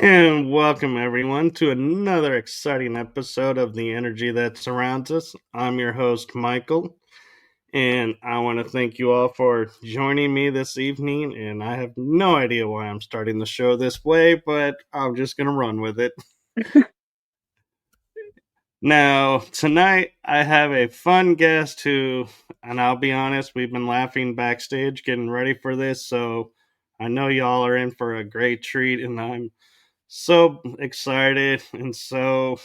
And welcome everyone to another exciting episode of The Energy That Surrounds Us. I'm your host, Michael, and I want to thank you all for joining me this evening. And I have no idea why I'm starting the show this way, but I'm just going to run with it. Now, tonight I have a fun guest who, and I'll be honest, we've been laughing backstage getting ready for this, so I know y'all are in for a great treat, and I'm so excited and so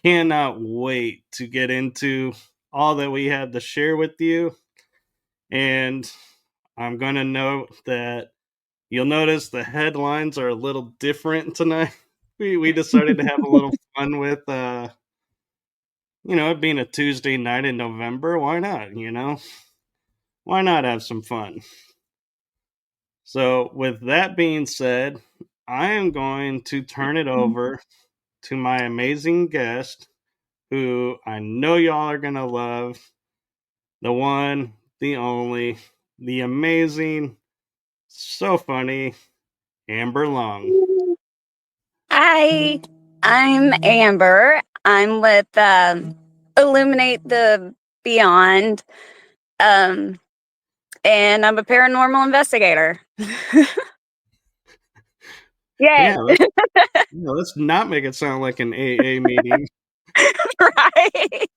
cannot wait to get into all that we have to share with you. And I'm going to note that you'll notice the headlines are a little different tonight. We decided to have a little fun with, it being a Tuesday night in November. Why not? Why not have some fun? So, with that being said, I am going to turn it over to my amazing guest, who I know y'all are going to love, the one, the only, the amazing, so funny, Amber Long. Hi, I'm Amber. I'm with Illuminate the Beyond, um, and I'm a paranormal investigator. Yay! Let's not make it sound like an AA meeting. Right?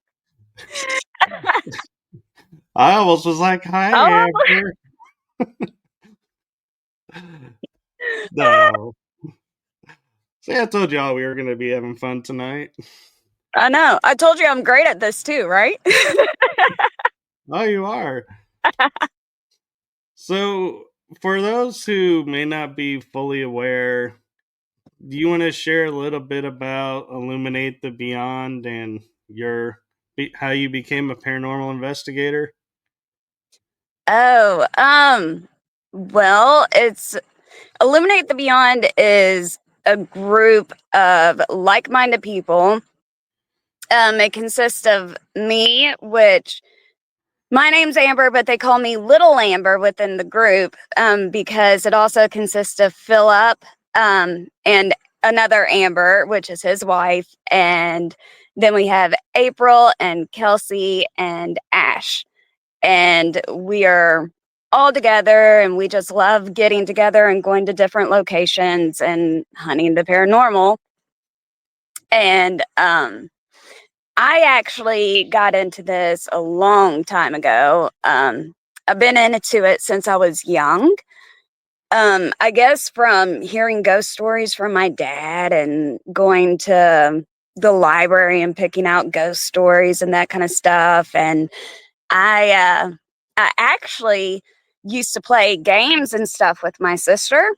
I almost was like, hi, Oh, Amber. No. See, I told y'all we were going to be having fun tonight. I know. I told you I'm great at this too, right? Oh, you are. So, for those who may not be fully aware, do you want to share a little bit about Illuminate the Beyond and how you became a paranormal investigator? Oh, well, it's Illuminate the Beyond is a group of like-minded people. It consists of me, which my name's Amber, but they call me Little Amber within the group, because it also consists of Phillip, and another Amber, which is his wife. And then we have April and Kelsey and Ash. And we are all together, and we just love getting together and going to different locations and hunting the paranormal. And I actually got into this a long time ago. I've been into it since I was young. I guess from hearing ghost stories from my dad and going to the library and picking out ghost stories and that kind of stuff. And I actually used to play games and stuff with my sister.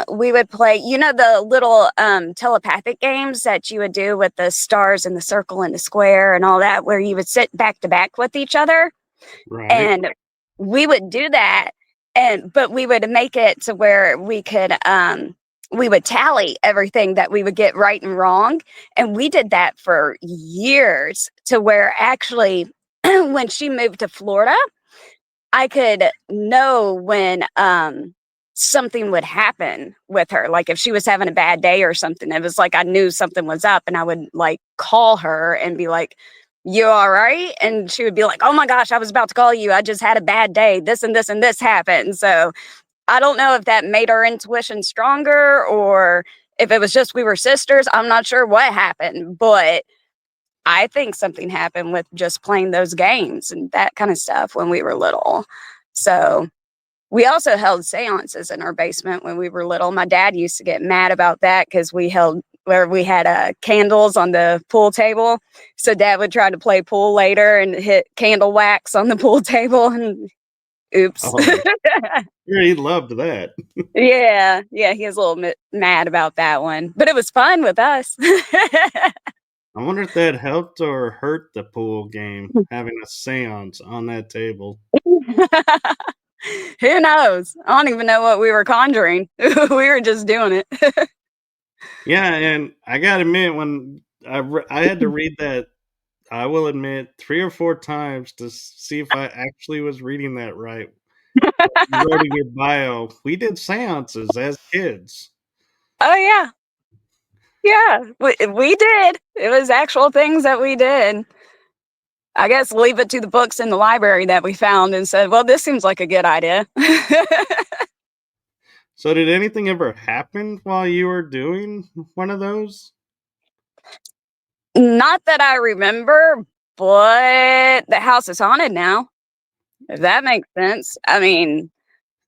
We would play, the little telepathic games that you would do with the stars and the circle and the square and all that, where you would sit back to back with each other. Right. And we would do that. But we would make it to where we would tally everything that we would get right and wrong. And we did that for years, to where actually when she moved to Florida, I could know when something would happen with her. Like if she was having a bad day or something, it was like I knew something was up, and I would like call her and be like, "You all right?" And she would be like, "Oh my gosh, I was about to call you. I just had a bad day. This and this and this happened." So I don't know if that made our intuition stronger or if it was just we were sisters. I'm not sure what happened, but I think something happened with just playing those games and that kind of stuff when we were little. So we also held seances in our basement when we were little. My dad used to get mad about that because we had candles on the pool table. So dad would try to play pool later and hit candle wax on the pool table, and oops. Oh, he loved that. Yeah, he was a little bit mad about that one, but it was fun with us. I wonder if that helped or hurt the pool game, having a seance on that table. Who knows? I don't even know what we were conjuring. We were just doing it. Yeah, and I gotta admit, when I had to read that, I will admit, 3 or 4 times to see if I actually was reading that right. You wrote in your bio, we did seances as kids. Oh yeah. Yeah, we did. It was actual things that we did. I guess leave it to the books in the library that we found and said, well, this seems like a good idea. So, did anything ever happen while you were doing one of those? Not that I remember, but the house is haunted now, if that makes sense. I mean,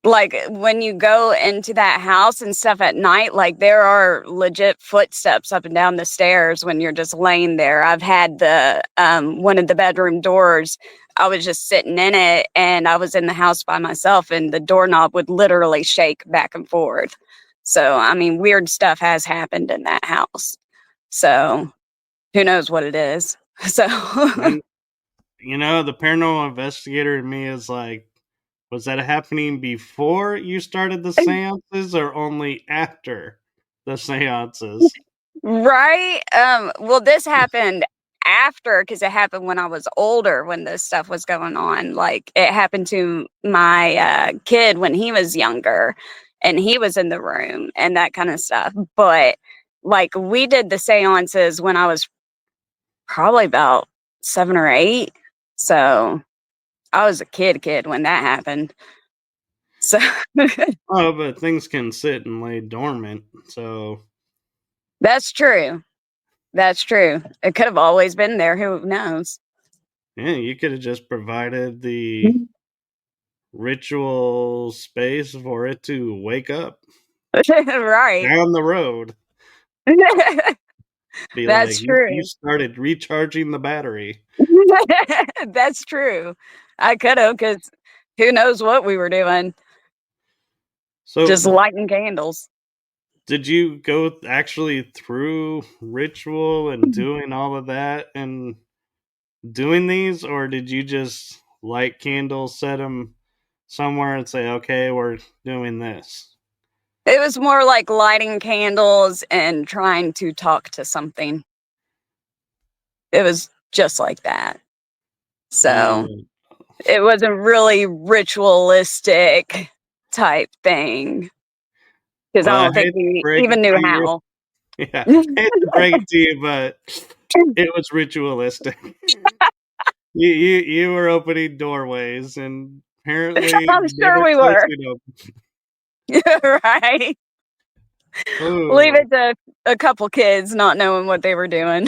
like when you go into that house and stuff at night, like there are legit footsteps up and down the stairs when you're just laying there. I've had the one of the bedroom doors. I was just sitting in it and I was in the house by myself and the doorknob would literally shake back and forth. So, I mean, weird stuff has happened in that house. So, who knows what it is. So, And the paranormal investigator in me is like, was that happening before you started the seances or only after the seances? right? Well, this happened after because it happened when I was older when this stuff was going on. Like it happened to my kid when he was younger and he was in the room and that kind of stuff. But like we did the seances when I was probably about 7 or 8. So I was a kid when that happened. So Oh, but things can sit and lay dormant. So, that's true. That's true. It could have always been there. Who knows? yeah, you could have just provided the ritual space for it to wake up Right. down the road. Be like, That's you true. started recharging the battery. That's true. I could have, because who knows what we were doing? Just So, lighting candles. did you go actually through ritual and doing all of that and doing these, or did you just light candles, set them somewhere, and say, "Okay, we're doing this"? It was more like lighting candles and trying to talk to something. It was just like that. So And it wasn't really ritualistic type thing because I well, I don't think hate to we break it even knew to you. how. Yeah, I hate to break it to you, but it was ritualistic. You were opening doorways and apparently I'm sure never we were. closing them. Right. Leave Oh, it to a couple kids not knowing what they were doing.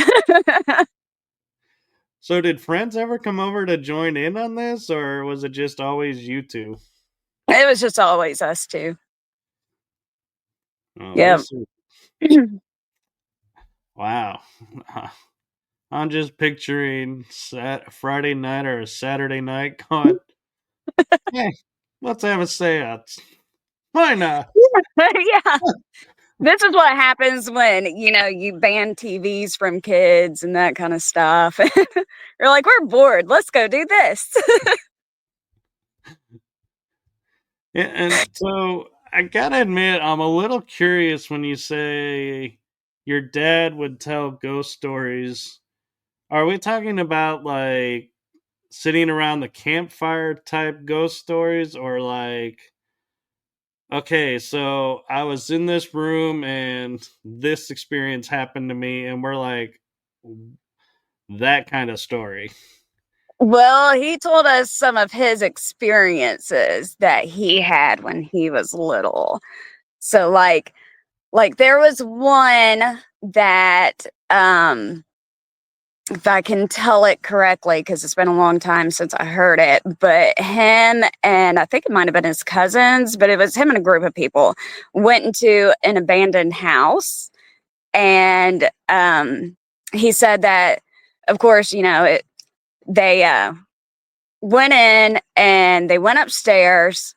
so did friends ever come over to join in on this, or was it just always you two? It was just always us 2. Oh, Yep. this is wow. I'm just picturing Friday night or a Saturday night going, hey, let's have a seance. Why not? Yeah. This is what happens when, you ban TVs from kids and that kind of stuff. You're like, "We're bored. Let's go do this." Yeah, and so I gotta admit, I'm a little curious when you say your dad would tell ghost stories. Are we talking about like sitting around the campfire type ghost stories, or like, okay, so I was in this room and this experience happened to me, and we're like that kind of story? Well, he told us some of his experiences that he had when he was little. So, like there was one that, if I can tell it correctly, because it's been a long time since I heard it, but him and I think it might have been his cousins, but it was him and a group of people went into an abandoned house. And he said that, of course, they went in and they went upstairs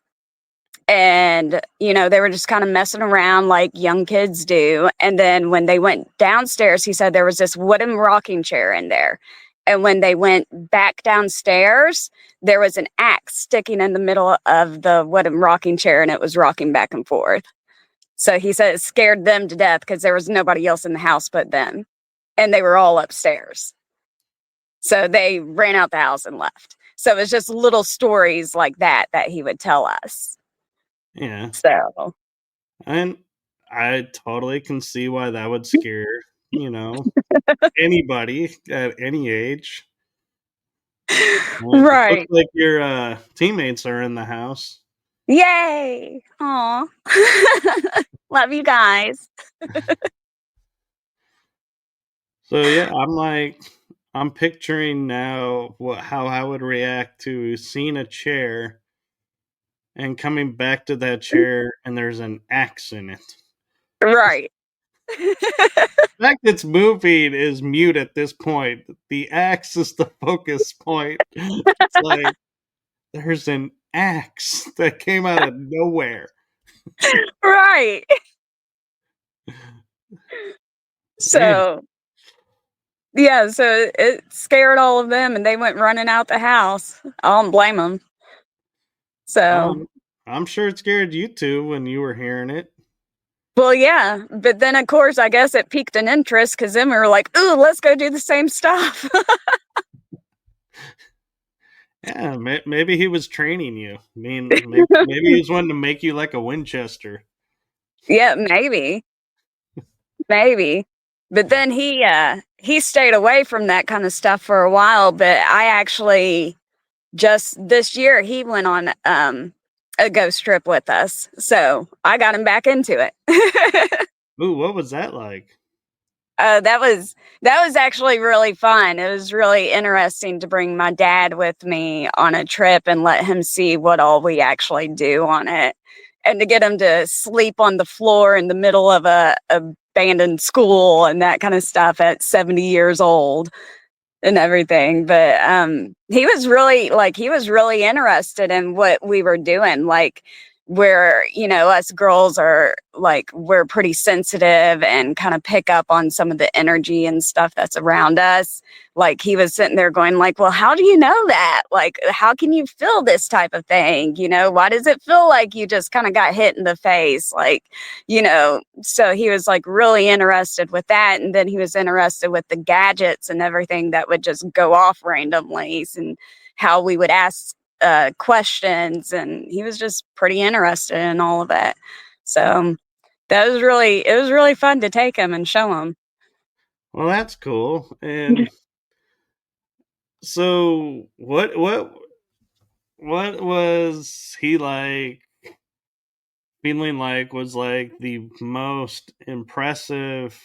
and they were just kind of messing around like young kids do. And then when they went downstairs, he said there was this wooden rocking chair in there, and when they went back downstairs, there was an axe sticking in the middle of the wooden rocking chair and it was rocking back and forth. So he said it scared them to death because there was nobody else in the house but them, and they were all upstairs. So they ran out the house and left. So it's just little stories like that that he would tell us. Yeah. So And I totally can see why that would scare, you know, anybody at any age. Well, it looks Right. like your teammates are in the house. Yay. Aw. Love you guys. So yeah, I'm picturing now how I would react to seeing a chair and coming back to that chair and there's an axe in it. Right. The fact it's moving is mute at this point. The axe is the focus point. It's like there's an axe that came out of nowhere. Right. Man, So, yeah, so it scared all of them and they went running out the house. I don't blame them. So, um, I'm sure it scared you too when you were hearing it. well, yeah. But then, of course, I guess it piqued an interest because then we were like, ooh, let's go do the same stuff. Yeah, maybe he was training you. I mean, maybe he was wanting to make you like a Winchester. Yeah, maybe. Maybe. But then he stayed away from that kind of stuff for a while, but I actually just this year he went on a ghost trip with us. So, I got him back into it. Ooh, what was that like? That was actually really fun. It was really interesting to bring my dad with me on a trip and let him see what all we actually do on it, and to get him to sleep on the floor in the middle of a abandoned school and that kind of stuff at 70 years old and everything. But he was really interested in what we were doing. Like, where, us girls are like, we're pretty sensitive and kind of pick up on some of the energy and stuff that's around us. Like, he was sitting there going like, well, how do you know that? Like, how can you feel this type of thing? Why does it feel like you just kind of got hit in the face? Like, so he was like really interested with that. And then he was interested with the gadgets and everything that would just go off randomly, and how we would ask questions. And he was just pretty interested in all of it. So it was really fun to take him and show him. Well, that's cool. And so, what was he like? Feeling like was like the most impressive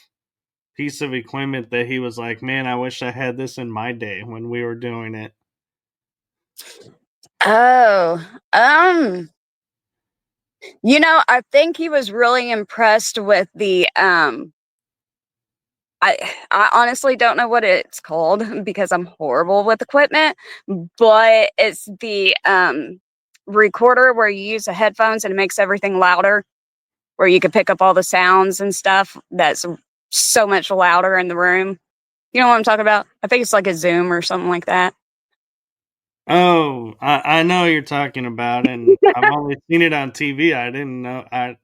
piece of equipment that he was like, man, I wish I had this in my day when we were doing it. Oh, I think he was really impressed with the I honestly don't know what it's called because I'm horrible with equipment, but it's the recorder where you use the headphones and it makes everything louder, where you can pick up all the sounds and stuff that's so much louder in the room. You know what I'm talking about? I think it's like a Zoom or something like that. Oh, I know what you're talking about, and I've only seen it on TV. I didn't know I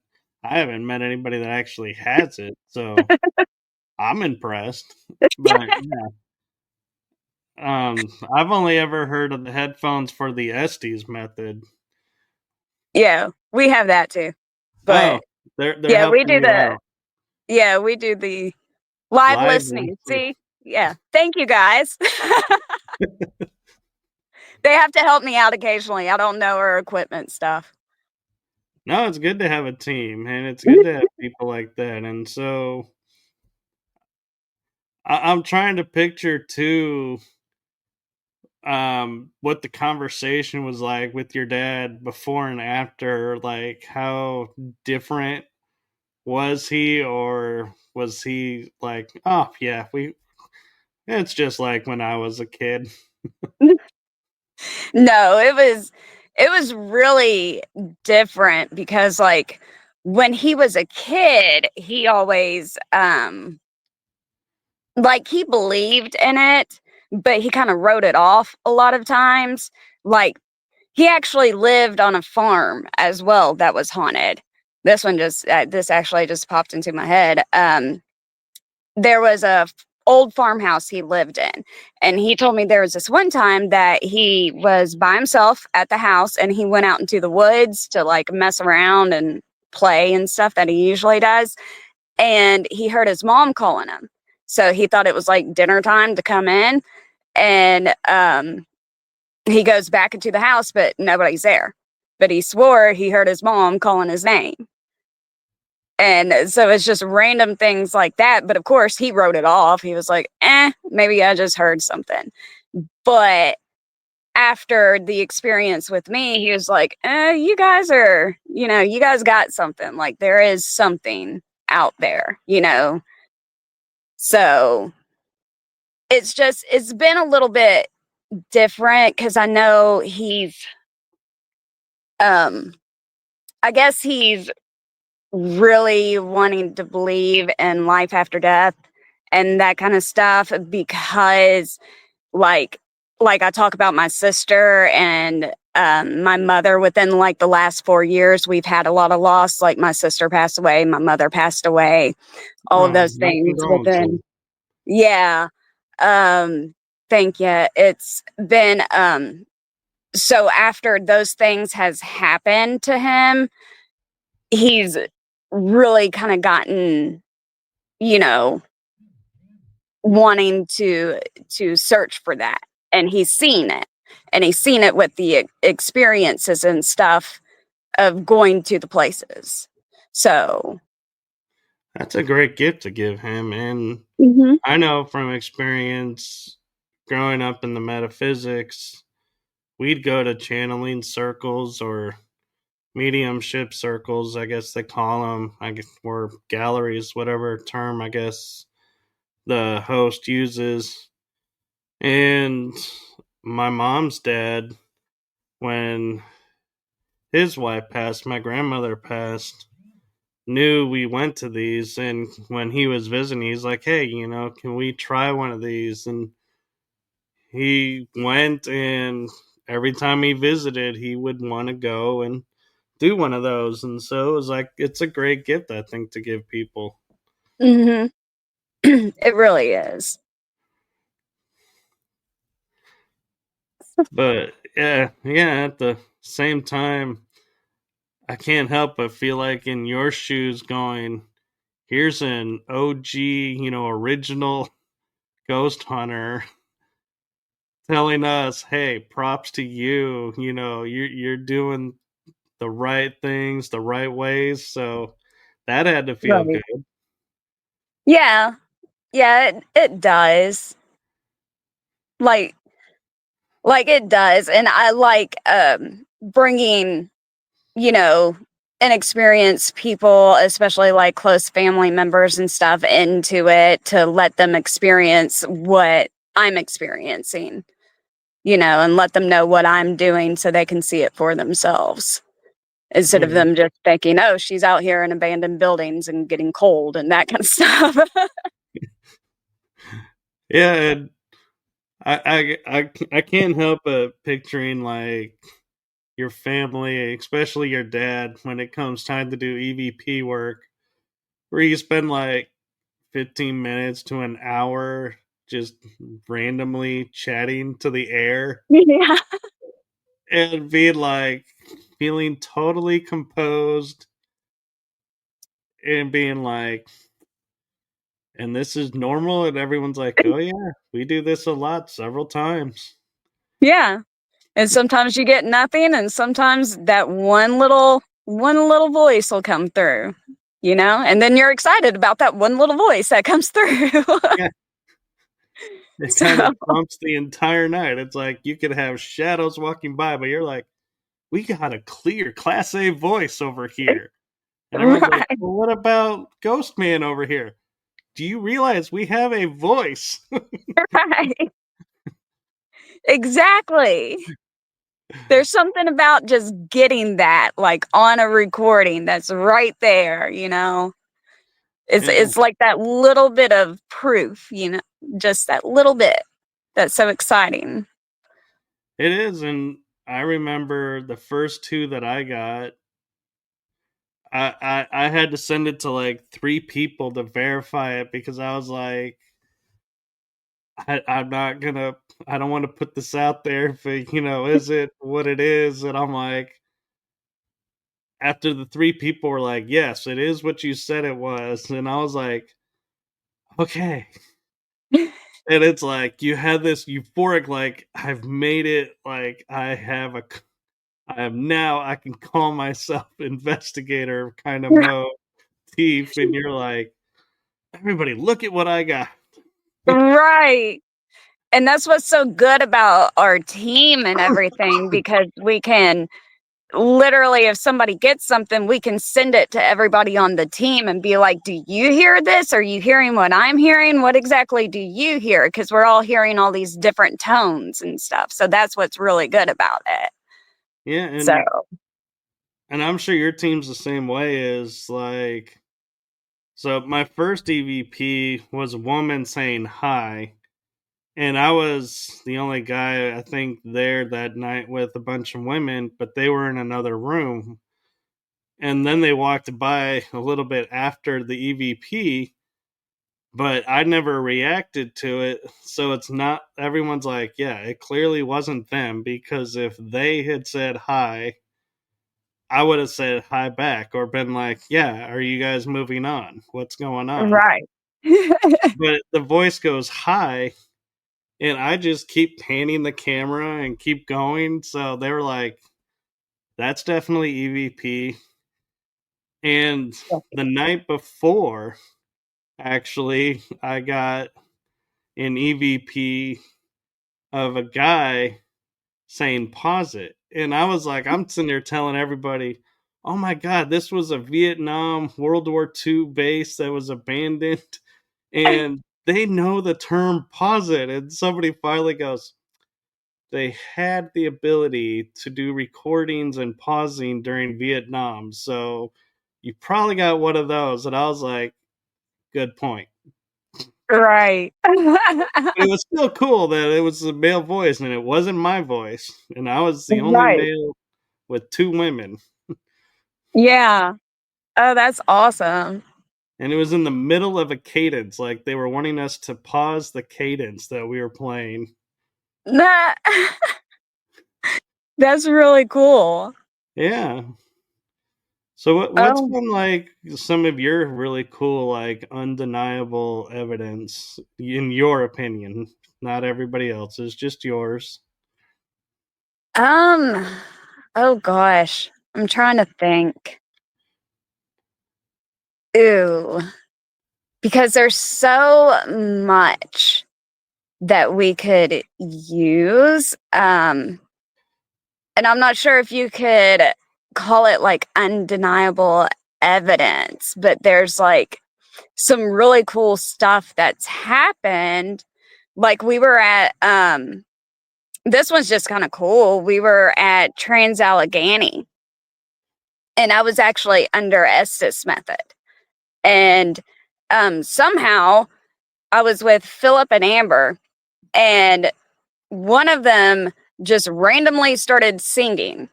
haven't met anybody that actually has it, so I'm impressed. But yeah, I've only ever heard of the headphones for the Estes method. Yeah, we have that too. Oh, But they're yeah, helping you out. we do the live Live listening. listening. See? Yeah. Thank you guys. They have to help me out occasionally. I don't know our equipment stuff. No, it's good to have a team, and it's good to have people like that. And so I'm trying to picture too, what the conversation was like with your dad before and after. Like, how different was he, or was he like, oh yeah, we? It's just like when I was a kid. No, it was really different because, like, when he was a kid, he always like, he believed in it, but he kind of wrote it off a lot of times. Like, he actually lived on a farm as well that was haunted. This actually just popped into my head. There was old farmhouse he lived in, and he told me there was this one time that he was by himself at the house and he went out into the woods to like mess around and play and stuff that he usually does. And he heard his mom calling him. So he thought it was like dinner time to come in. And he goes back into the house, but nobody's there. But he swore he heard his mom calling his name. And so it's just random things like that. But of course, he wrote it off. He was like, maybe I just heard something. But after the experience with me, he was like, you guys are, you guys got something. Like, there is something out there, So it's been a little bit different because I know I guess he's really wanting to believe in life after death and that kind of stuff because like I talk about my sister and my mother within like the last 4 years, we've had a lot of loss. Like my sister passed away, my mother passed away, all of Oh, those my things condolences. within. Yeah. Thank you. It's been, so after those things has happened to him, he's really kind of gotten, you know, wanting to search for that, and he's seen it, and he's seen it with the experiences and stuff of going to the places. So, That's a great gift to give him. And mhm. I know from experience growing up in the metaphysics, we'd go to channeling circles or mediumship circles, I guess they call them, I guess, or galleries, whatever term I guess the host uses. And my mom's dad, when his wife passed, my grandmother passed, knew we went to these. And when he was visiting, he's like, hey, can we try one of these? And he went, and every time he visited, he would want to go and do one of those. And so it was like, it's a great gift, I think, to give people. Mhm. It really is. But yeah, at the same time, I can't help but feel like in your shoes going, here's an OG, original ghost hunter telling us, hey, props to you. You're doing the right things the right ways. So that had to feel Right. good. Yeah. Yeah, it does. Like it does, and I like bringing, you know, inexperienced people, especially like close family members and stuff, into it to let them experience what I'm experiencing, and let them know what I'm doing so they can see it for themselves instead of Mhm. them just thinking, oh, she's out here in abandoned buildings and getting cold and that kind of stuff. Yeah, and I can't help but picturing like your family, especially your dad, when it comes time to do EVP work, where you spend like 15 minutes to an hour just randomly chatting to the air Yeah. and being like feeling totally composed and being like, and this is normal. And everyone's like, oh, yeah, we do this a lot, several times. Yeah. And sometimes you get nothing, and sometimes that one little voice will come through, and then you're excited about that one little voice that comes through. Yeah, it kind of So, trumps the entire night. It's like you could have shadows walking by, but you're like, we got a clear Class A voice over here. And everyone's like, right, well, what about Ghost Man over here? Do you realize we have a voice? right. Exactly. There's something about just getting that, like, on a recording that's right there. It's Yeah, it's like that little bit of proof, just that little bit. That's so exciting. it is. And I remember the first two that I got, I had to send it to like three people to verify it because I was like, I'm not gonna, I don't want to put this out there, but is it what it is? And I'm like, after the three people were like, yes, it is what you said it was. And I was like, okay. And it's like you had this euphoric, like, I've made it, like I can call myself investigator kind of motif, and you're like, everybody look at what I got. Right. And that's what's so good about our team and everything, because we can literally, if somebody gets something, we can send it to everybody on the team and be like, do you hear this? Are you hearing what I'm hearing? What exactly do you hear? Because we're all hearing all these different tones and stuff. So that's what's really good about it. Yeah, So, and I'm sure your team's the same way. Is like, so my first EVP was a woman saying hi, and I was the only guy I think there that night with a bunch of women, but they were in another room. And then they walked by a little bit after the EVP, but I never reacted to it. So it's not, everyone's like, yeah, it clearly wasn't them, because if they had said hi, I would have said hi back or been like, yeah, are you guys moving on? What's going on? right. But the voice goes hi, and I just keep panning the camera and keep going. So they were like, that's definitely EVP. And the night before, actually, I got an EVP of a guy saying pause it. And I was like, I'm sitting there telling everybody, oh my God, this was a Vietnam World War II base that was abandoned. And they know the term pause it. And somebody finally goes, they had the ability to do recordings and pausing during Vietnam. So you probably got one of those. And I was like, good point. Right. But it was still cool that it was a male voice and it wasn't my voice. And I was the only Right. male with two women. Yeah. Oh, that's awesome. And it was in the middle of a cadence. Like they were wanting us to pause the cadence that we were playing. That that's really cool. Yeah. So what's Oh, been like some of your really cool, like undeniable evidence in your opinion? Not everybody else's, just yours. um, oh gosh, I'm trying to think. Ooh, because there's so much that we could use. And I'm not sure if you could call it like undeniable evidence, but there's like some really cool stuff that's happened. Like we were at this one's just kind of cool. We were at Trans Allegheny, and I was actually under Estes method. And somehow I was with Phillip and Amber, and one of them just randomly started singing.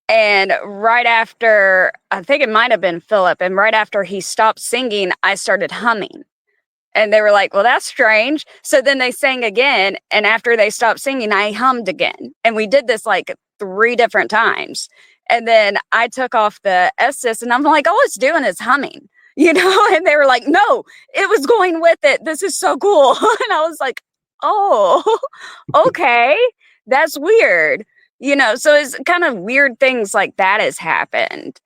And right after, I think it might have been Phillip, and right after he stopped singing, I started humming. And they were like, well, that's strange. So then they sang again. And after they stopped singing, I hummed again. And we did this like 3 different times. And then I took off the Estes and I'm like, all it's doing is humming, you know? And they were like, no, it was going with it. This is so cool. And I was like, oh, okay. That's weird. You know, so it's kind of weird things like that has happened.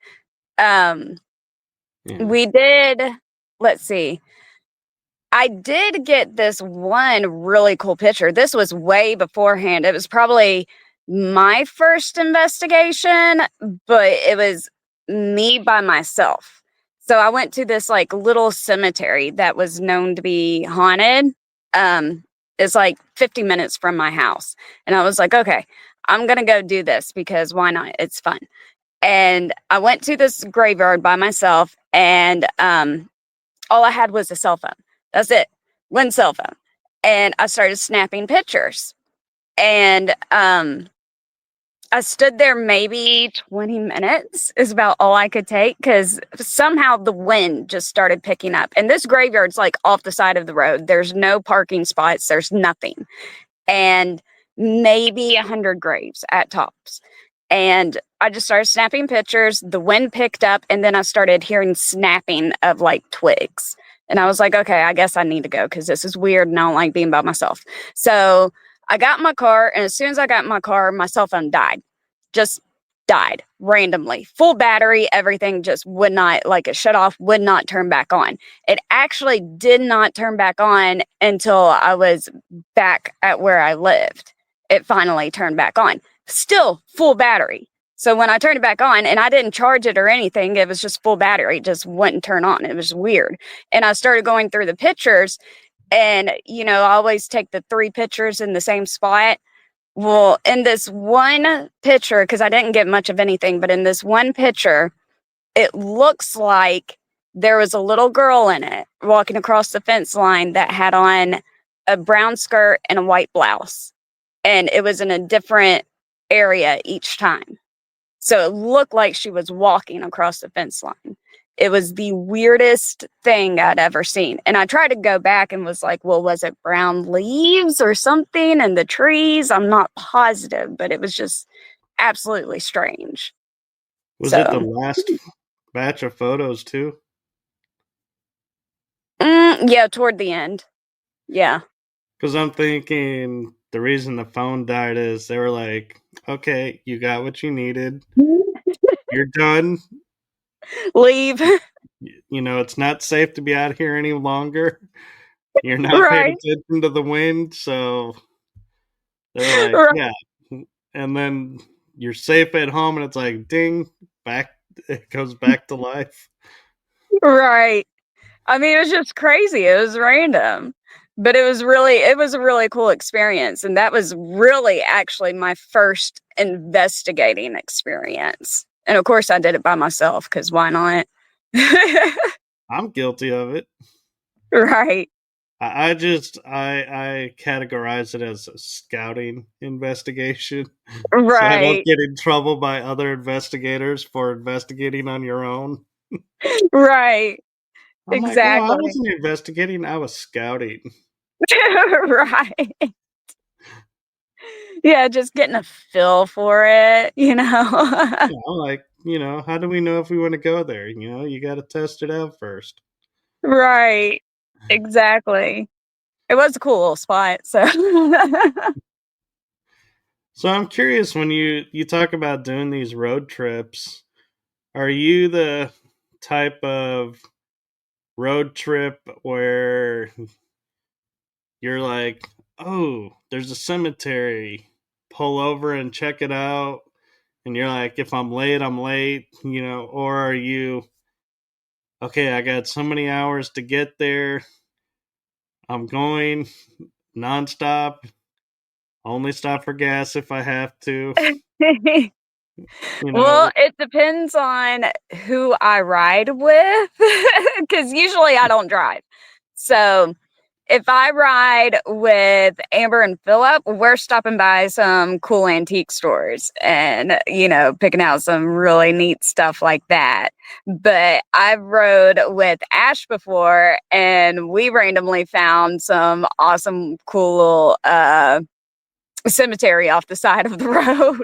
Um, Yeah. we did, let's see. I did get this one really cool picture. This was way beforehand. It was probably my first investigation, but it was me by myself. So I went to this like little cemetery that was known to be haunted. It's like 50 minutes from my house. And I was like, okay, I'm going to go do this because why not? It's fun. And I went to this graveyard by myself, and all I had was a cell phone. That's it. One cell phone. And I started snapping pictures. And I stood there maybe 20 minutes is about all I could take, because somehow the wind just started picking up. And this graveyard's like off the side of the road. There's no parking spots. There's nothing. And maybe 100 graves at tops. And I just started snapping pictures. The wind picked up, and then I started hearing snapping of like twigs. And I was like, okay, I guess I need to go because this is weird and I don't like being by myself. So I got in my car, and as soon as I got in my car, my cell phone died. Just died randomly. Full battery, everything just would not, like it shut off, would not turn back on. It actually did not turn back on until I was back at where I lived. It finally turned back on. Still full battery. So when I turned it back on, and I didn't charge it or anything, it was just full battery. It just wouldn't turn on. It was weird. And I started going through the pictures, and, I always take the 3 pictures in the same spot. Well, in this one picture, because I didn't get much of anything, but in this one picture, it looks like there was a little girl in it walking across the fence line that had on a brown skirt and a white blouse. And it was in a different area each time. So it looked like she was walking across the fence line. It was the weirdest thing I'd ever seen. And I tried to go back and was like, well, was it brown leaves or something in the trees? I'm not positive, but it was just absolutely strange. Was it the last batch of photos too? Yeah, toward the end. Yeah. Because I'm thinking the reason the phone died is they were like, okay, you got what you needed. You're done. Leave. It's not safe to be out here any longer. You're not Right. paying attention to the wind. So they're like, Right. yeah. And then you're safe at home, and it's like, ding, back. It goes back to life. Right. I mean, it was just crazy. It was random. But it was a really cool experience. And that was really actually my first investigating experience. And of course I did it by myself, because why not? I'm guilty of it. Right. I categorize it as a scouting investigation. So I don't Right. get in trouble by other investigators for investigating on your own. Right. I'm like, oh, I Exactly. wasn't investigating, I was scouting. Right. Yeah, just getting a feel for it. Yeah, I'm like, how do we know if we want to go there? You got to test it out first. Right. Exactly. It was a cool little spot. So So I'm curious, when you talk about doing these road trips, are you the type of road trip where you're like, oh, there's a cemetery, pull over and check it out, and you're like, if I'm late, I'm late, or are you, okay, I got so many hours to get there, I'm going nonstop, only stop for gas if I have to, you Well, know? it depends on who I ride with, because usually I don't drive. So if I ride with Amber and Phillip, we're stopping by some cool antique stores and, picking out some really neat stuff like that. But I've rode with Ash before, and we randomly found some awesome, cool cemetery off the side of the road.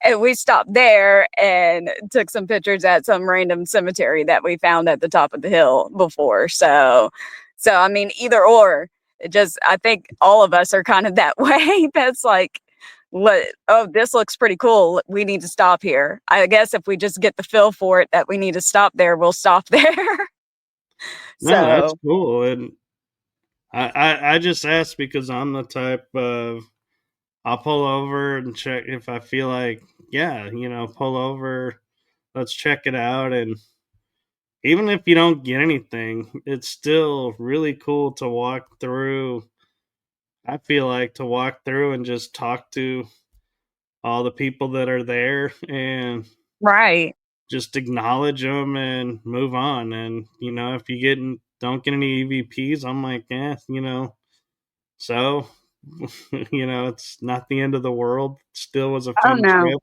And we stopped there and took some pictures at some random cemetery that we found at the top of the hill before. So I mean, either or. I think all of us are kind of that way. That's like, this looks pretty cool. We need to stop here. I guess if we just get the feel for it that we need to stop there, we'll stop there. No, that's So cool. And I just asked because I'm the type of, I'll pull over and check if I feel like, yeah, pull over, let's check it out. And even if you don't get anything, it's still really cool to walk through. I feel like to walk through and just talk to all the people that are there and right. just acknowledge them and move on. And, if you don't get any EVPs, I'm like, yeah, so, it's not the end of the world. Still was a Oh fun no. trip.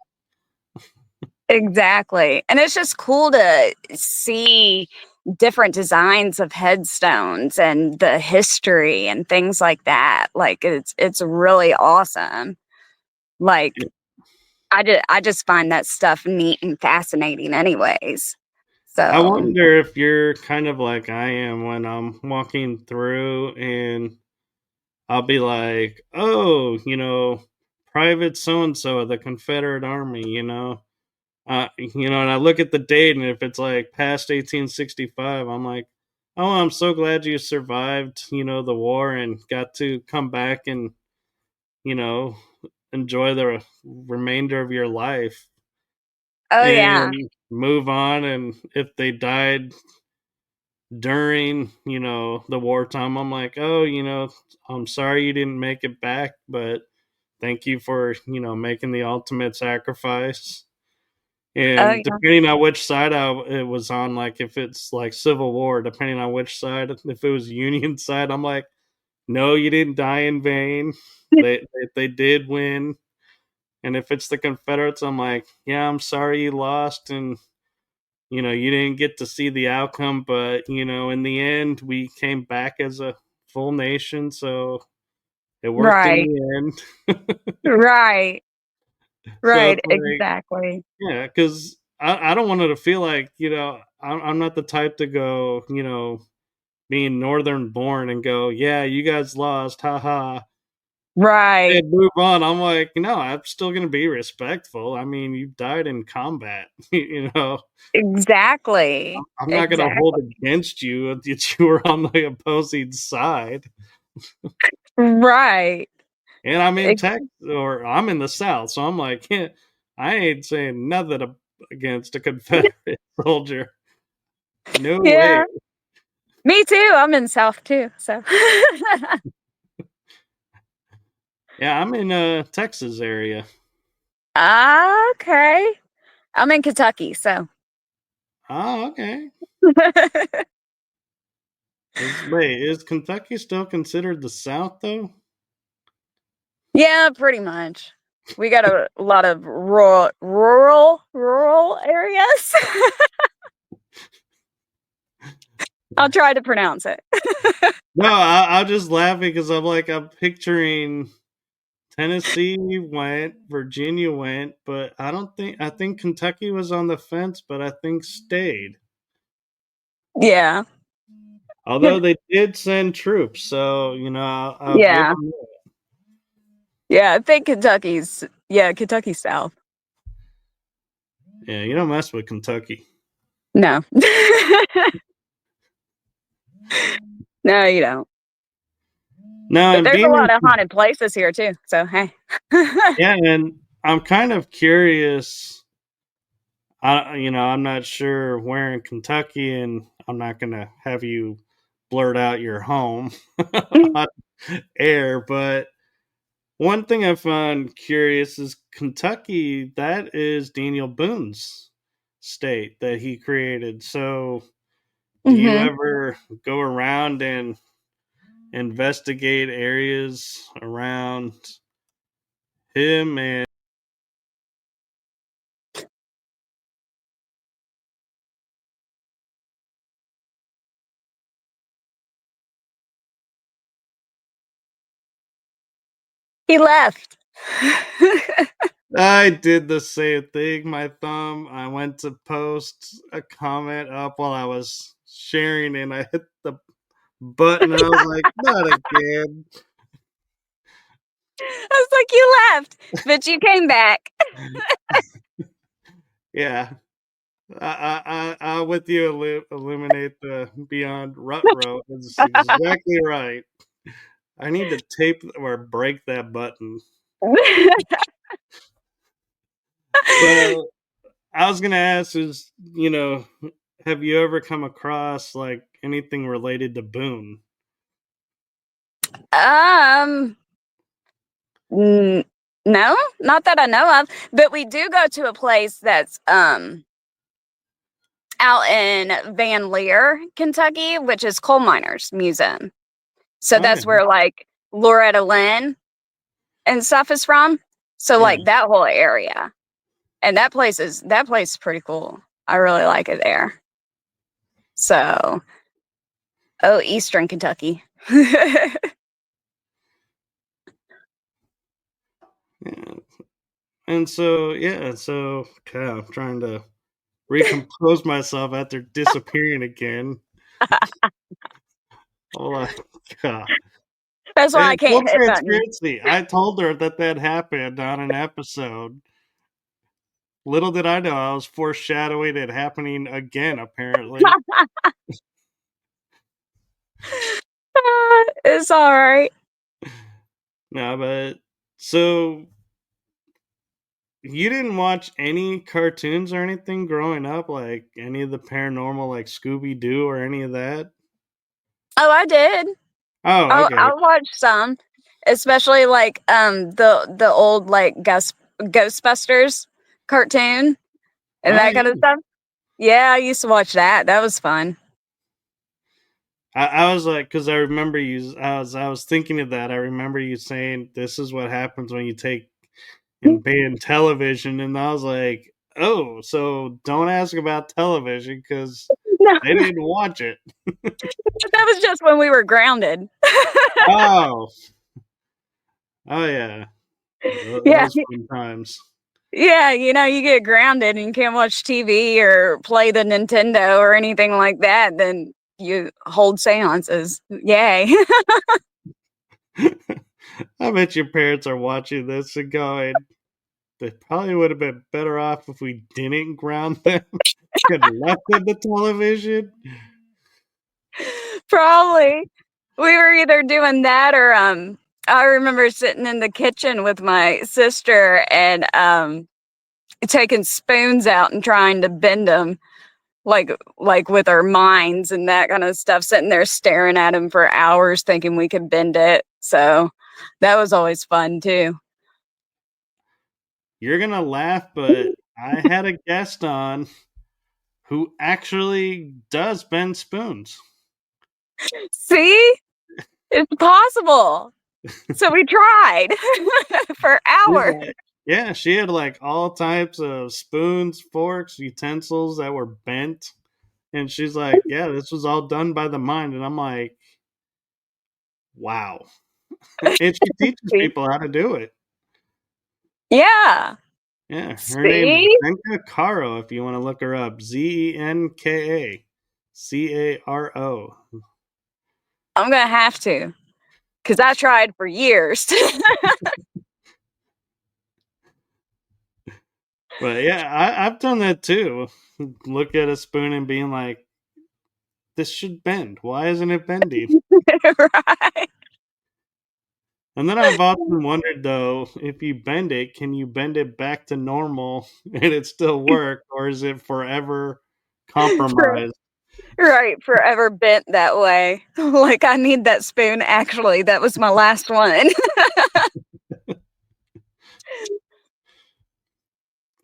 Exactly. And it's just cool to see different designs of headstones and the history and things like that. Like it's really awesome. Like I just find that stuff neat and fascinating anyways. I So, wonder if you're kind of like I am when I'm walking through and I'll be like, "Oh, Private so and so of the Confederate Army," and I look at the date, and if it's like past 1865, I'm like, "Oh, I'm so glad you survived, the war and got to come back and, you know, enjoy the remainder of your life oh yeah. and move on." And if they died during, the wartime, I'm like, "Oh, I'm sorry you didn't make it back, but thank you for, making the ultimate sacrifice." Oh And yeah. depending on which side it was on, like if it's like Civil War, depending on which side, if it was Union side, I'm like, no, you didn't die in vain. They did win. And if it's the Confederates, I'm like, yeah, I'm sorry you lost, and you didn't get to see the outcome, but in the end, we came back as a full nation, so it worked in Right. the end. Right. So Right. it's like, Exactly. yeah, because I don't want it to feel like, I'm not the type to go, being northern born and go, yeah, you guys lost, haha, Right. and move on. I'm like, no, I'm still going to be respectful. I mean, you died in combat, Exactly. I'm not going to hold Exactly. against you that you were on the opposing side. Right. And I'm in Ex- Texas, or I'm in the South, so I'm like, yeah, I ain't saying nothing against a Confederate soldier. No way. yeah. Me too. I'm in South too. So Yeah, I'm in Texas area. okay. I'm in Kentucky, so Oh, okay. Is Kentucky still considered the South though? yeah, pretty much. We got a lot of rural areas. I'll try to pronounce it. No, I'm just laughing because I'm picturing Tennessee went, Virginia went, but I think Kentucky was on the fence, but I think stayed. Yeah. Although they did send troops, so I'll give Yeah. them. Yeah, I think Kentucky's South. Yeah, you don't mess with Kentucky. No. No, you don't. No, But and there's a being lot of haunted places here too. So hey. yeah, and I'm kind of curious. I'm not sure where in Kentucky, and I'm not gonna have you blurt out your home on air. But one thing I found curious is Kentucky. That is Daniel Boone's state that he created. So, do you hmm ever go around and investigate areas around him? And He left. I did the same thing. My thumb. I went to post a comment up while I was sharing, and I hit the button, and I was like, "Not again!" I was like, you left, but you came back. Yeah, I with you. Illuminate the Beyond Rut Row is exactly right. I need to tape or break that button. But I was gonna ask is, have you ever come across like anything related to Boone? um, n- no, not that I know of. But we do go to a place that's out in Van Lear, Kentucky, which is Coal Miners Museum. So Okay, that's where like Loretta Lynn and stuff is from. So yeah. like that whole area. And that place is pretty cool. I really like it there. So, oh, Eastern Kentucky. Yeah. And so, yeah, so I'm trying to recompose myself after disappearing again. Hold on. God. That's why I And can't full hit buttons. transparency, I told her that happened on an episode. Little did I know I was foreshadowing it happening again, apparently. It's all right. No, but so you didn't watch any cartoons or anything growing up, like any of the paranormal, like Scooby Doo or any of that? Oh, I did. Oh, okay. I watched some, especially like the old like Ghostbusters cartoon and Oh, that kind yeah. of stuff. Yeah, I used to watch that. That was fun. I was like, because I remember you. I was thinking of that. I remember you saying this is what happens when you take and ban television, and I was like, oh, so don't ask about television because No, they didn't watch it. that was just when we were grounded. Oh, oh yeah, Yeah, those fun times. yeah. You get grounded and you can't watch TV or play the Nintendo or anything like that. Then you hold seances. Yay! I bet your parents are watching this and going, they probably would have been better off if we didn't ground them and left them the television. Probably. We were either doing that or I remember sitting in the kitchen with my sister and taking spoons out and trying to bend them like with our minds and that kind of stuff, sitting there staring at them for hours thinking we could bend it. So that was always fun too. You're gonna laugh, but I had a guest on who actually does bend spoons. See? It's possible. So we tried for She's hours. like, yeah, she had like all types of spoons, forks, utensils that were bent. And she's like, yeah, this was all done by the mind. And I'm like, wow. And she teaches See? people how to do it. Yeah. Yeah, her name's See? Zenka Caro, if you want to look her up. Zenkacaro. I'm gonna have to. Because I tried for years. But yeah, I've done that too. Look at a spoon and being like, this should bend. Why isn't it bending? Right. And then I've often wondered though, if you bend it, can you bend it back to normal and it still work, or is it forever For, compromised? right. Forever bent that way. Like, I need that spoon. Actually, that was my last one.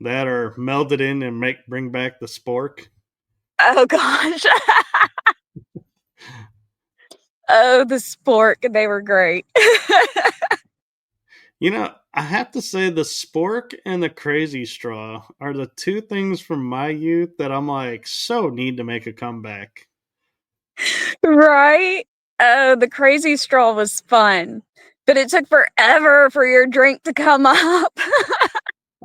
That or meld it in and bring back the spork? Oh, gosh. Oh, the spork. They were great. You know, I have to say the spork and the crazy straw are the two things from my youth that I'm like so need to make a comeback. Right? Oh, the crazy straw was fun. But it took forever for your drink to come up.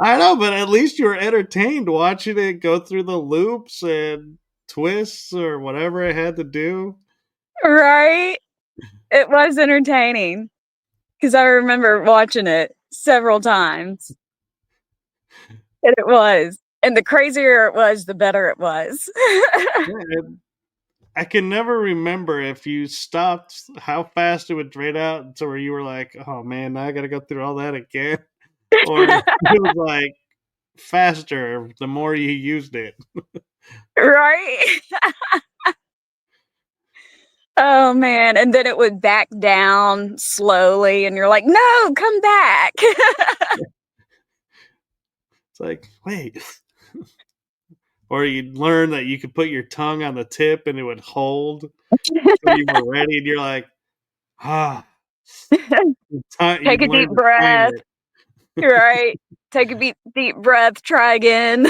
I know, but at least you were entertained watching it go through the loops and twists or whatever it had to do. Right? It was entertaining. Because I remember watching it several times. And it was. And the crazier it was, the better it was. Yeah, I can never remember if you stopped how fast it would drain out to where you were like, "Oh man, now I got to go through all that again," or if it was like faster the more you used it. Right? Oh man. And then it would back down slowly, and you're like, no, come back. It's like, wait, or you'd learn that you could put your tongue on the tip and it would hold until you were ready, and you're like, ah, Take you'd a learn deep to time breath. it. Right? Take a deep breath, try again.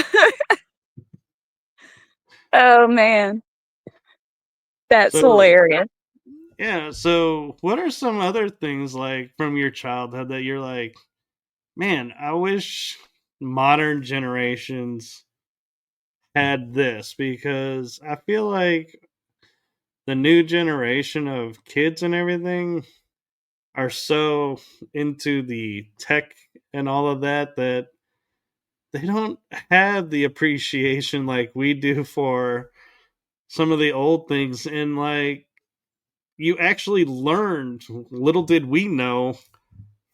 Oh man. That's So hilarious. yeah, so what are some other things like from your childhood that you're like, man, I wish modern generations had this, because I feel like the new generation of kids and everything are so into the tech and all of that that they don't have the appreciation like we do for some of the old things. And like, you actually learned, little did we know,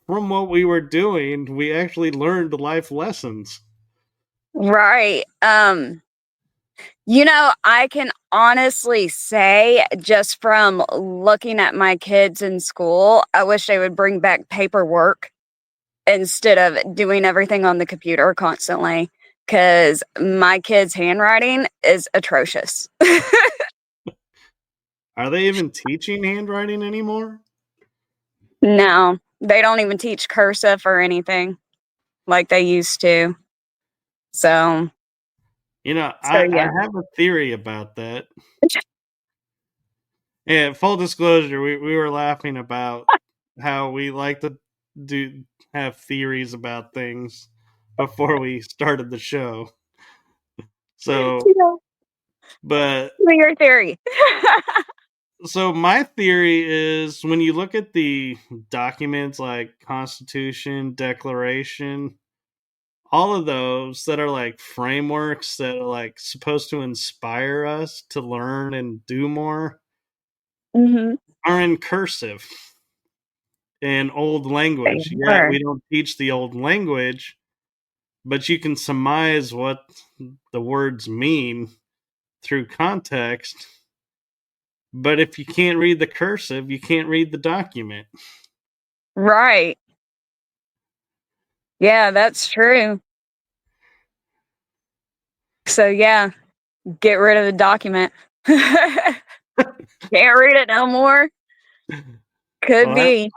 from what we were doing, we actually learned life lessons. Right. I can honestly say, just from looking at my kids in school, I wish they would bring back paperwork instead of doing everything on the computer constantly, because my kids' handwriting is atrocious. Are they even teaching handwriting anymore? No, they don't even teach cursive or anything like they used to. So, You know, so I yeah. have a theory about that. Yeah, full disclosure, we were laughing about how we like to do have theories about things before we started the show. So, Yeah. but Your theory. so my theory is, when you look at the documents like Constitution, Declaration, all of those that are like frameworks that are like supposed to inspire us to learn and do more, Hmm. are in cursive in old They language. Yeah, are. we don't teach the old language, but you can surmise what the words mean through context. But if you can't read the cursive, you can't read the document. Right. Yeah, that's true. So yeah, get rid of the document. Can't read it no more. Could Well, be.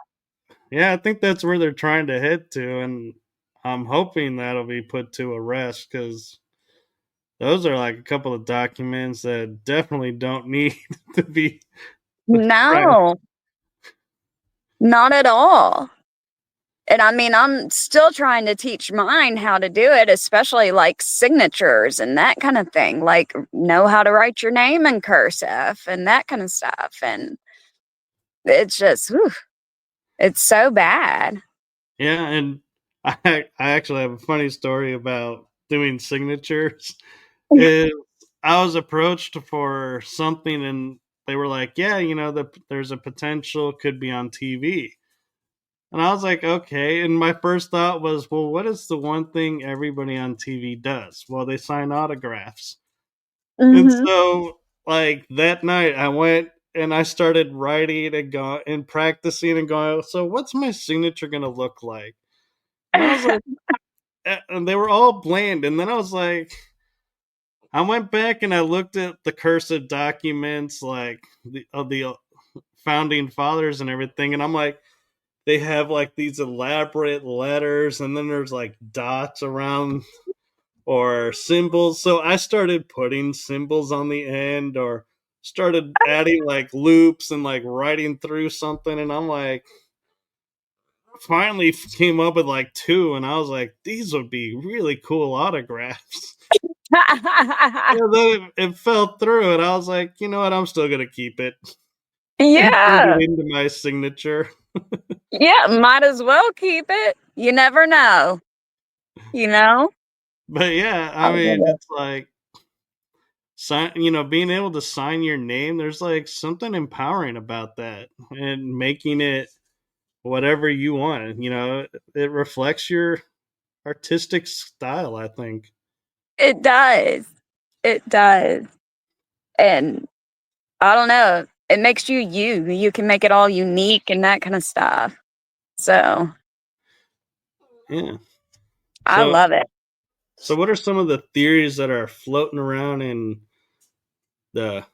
yeah, I think that's where they're trying to head to, and I'm hoping that'll be put to a rest, because those are like a couple of documents that definitely don't need to be right. No, not at all. And I mean, I'm still trying to teach mine how to do it, especially like signatures and that kind of thing. Like, know how to write your name in cursive and that kind of stuff. And it's just, whew, it's so bad. Yeah, and I actually have a funny story about doing signatures. Is I was approached for something, and they were like, "Yeah, there's a potential, could be on TV." And I was like, "Okay." And my first thought was, "Well, what is the one thing everybody on TV does?" Well, they sign autographs. And Hmm. so, like, that night, I went and I started writing and going and practicing and going, "So, what's my signature gonna look like?" And I was like, and they were all bland. And then I was like, I went back and I looked at the cursive documents, like the founding fathers and everything, and I'm like, they have like these elaborate letters, and then there's like dots around or symbols. So I started putting symbols on the end, or started adding like loops and like writing through something, and I'm like, finally came up with like two, and I was like, these would be really cool autographs. And then it fell through, and I was like, you know what? I'm still gonna keep it and turn Yeah. it into my signature. Yeah. Might as well keep it. You never know, you know? But yeah, I I love mean, it. it's like being able to sign your name. There's like something empowering about that, and making it whatever you want. It reflects your artistic style, I think. It does. It does. And I don't know. It makes you you. You can make it all unique and that kind of stuff. So Yeah. I So, love it. what are some of the theories that are floating around in the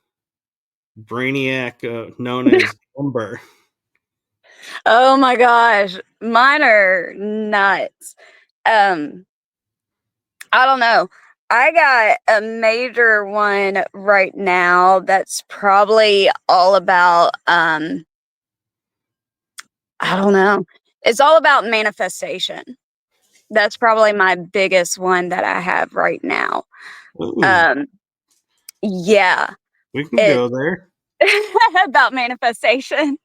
brainiac known as Umber? Oh my gosh. Mine are nuts. Um, I don't know. I got a major one right now that's probably all about I don't know. It's all about manifestation. That's probably my biggest one that I have right now. Ooh, Um, yeah, we can it go there. about manifestation.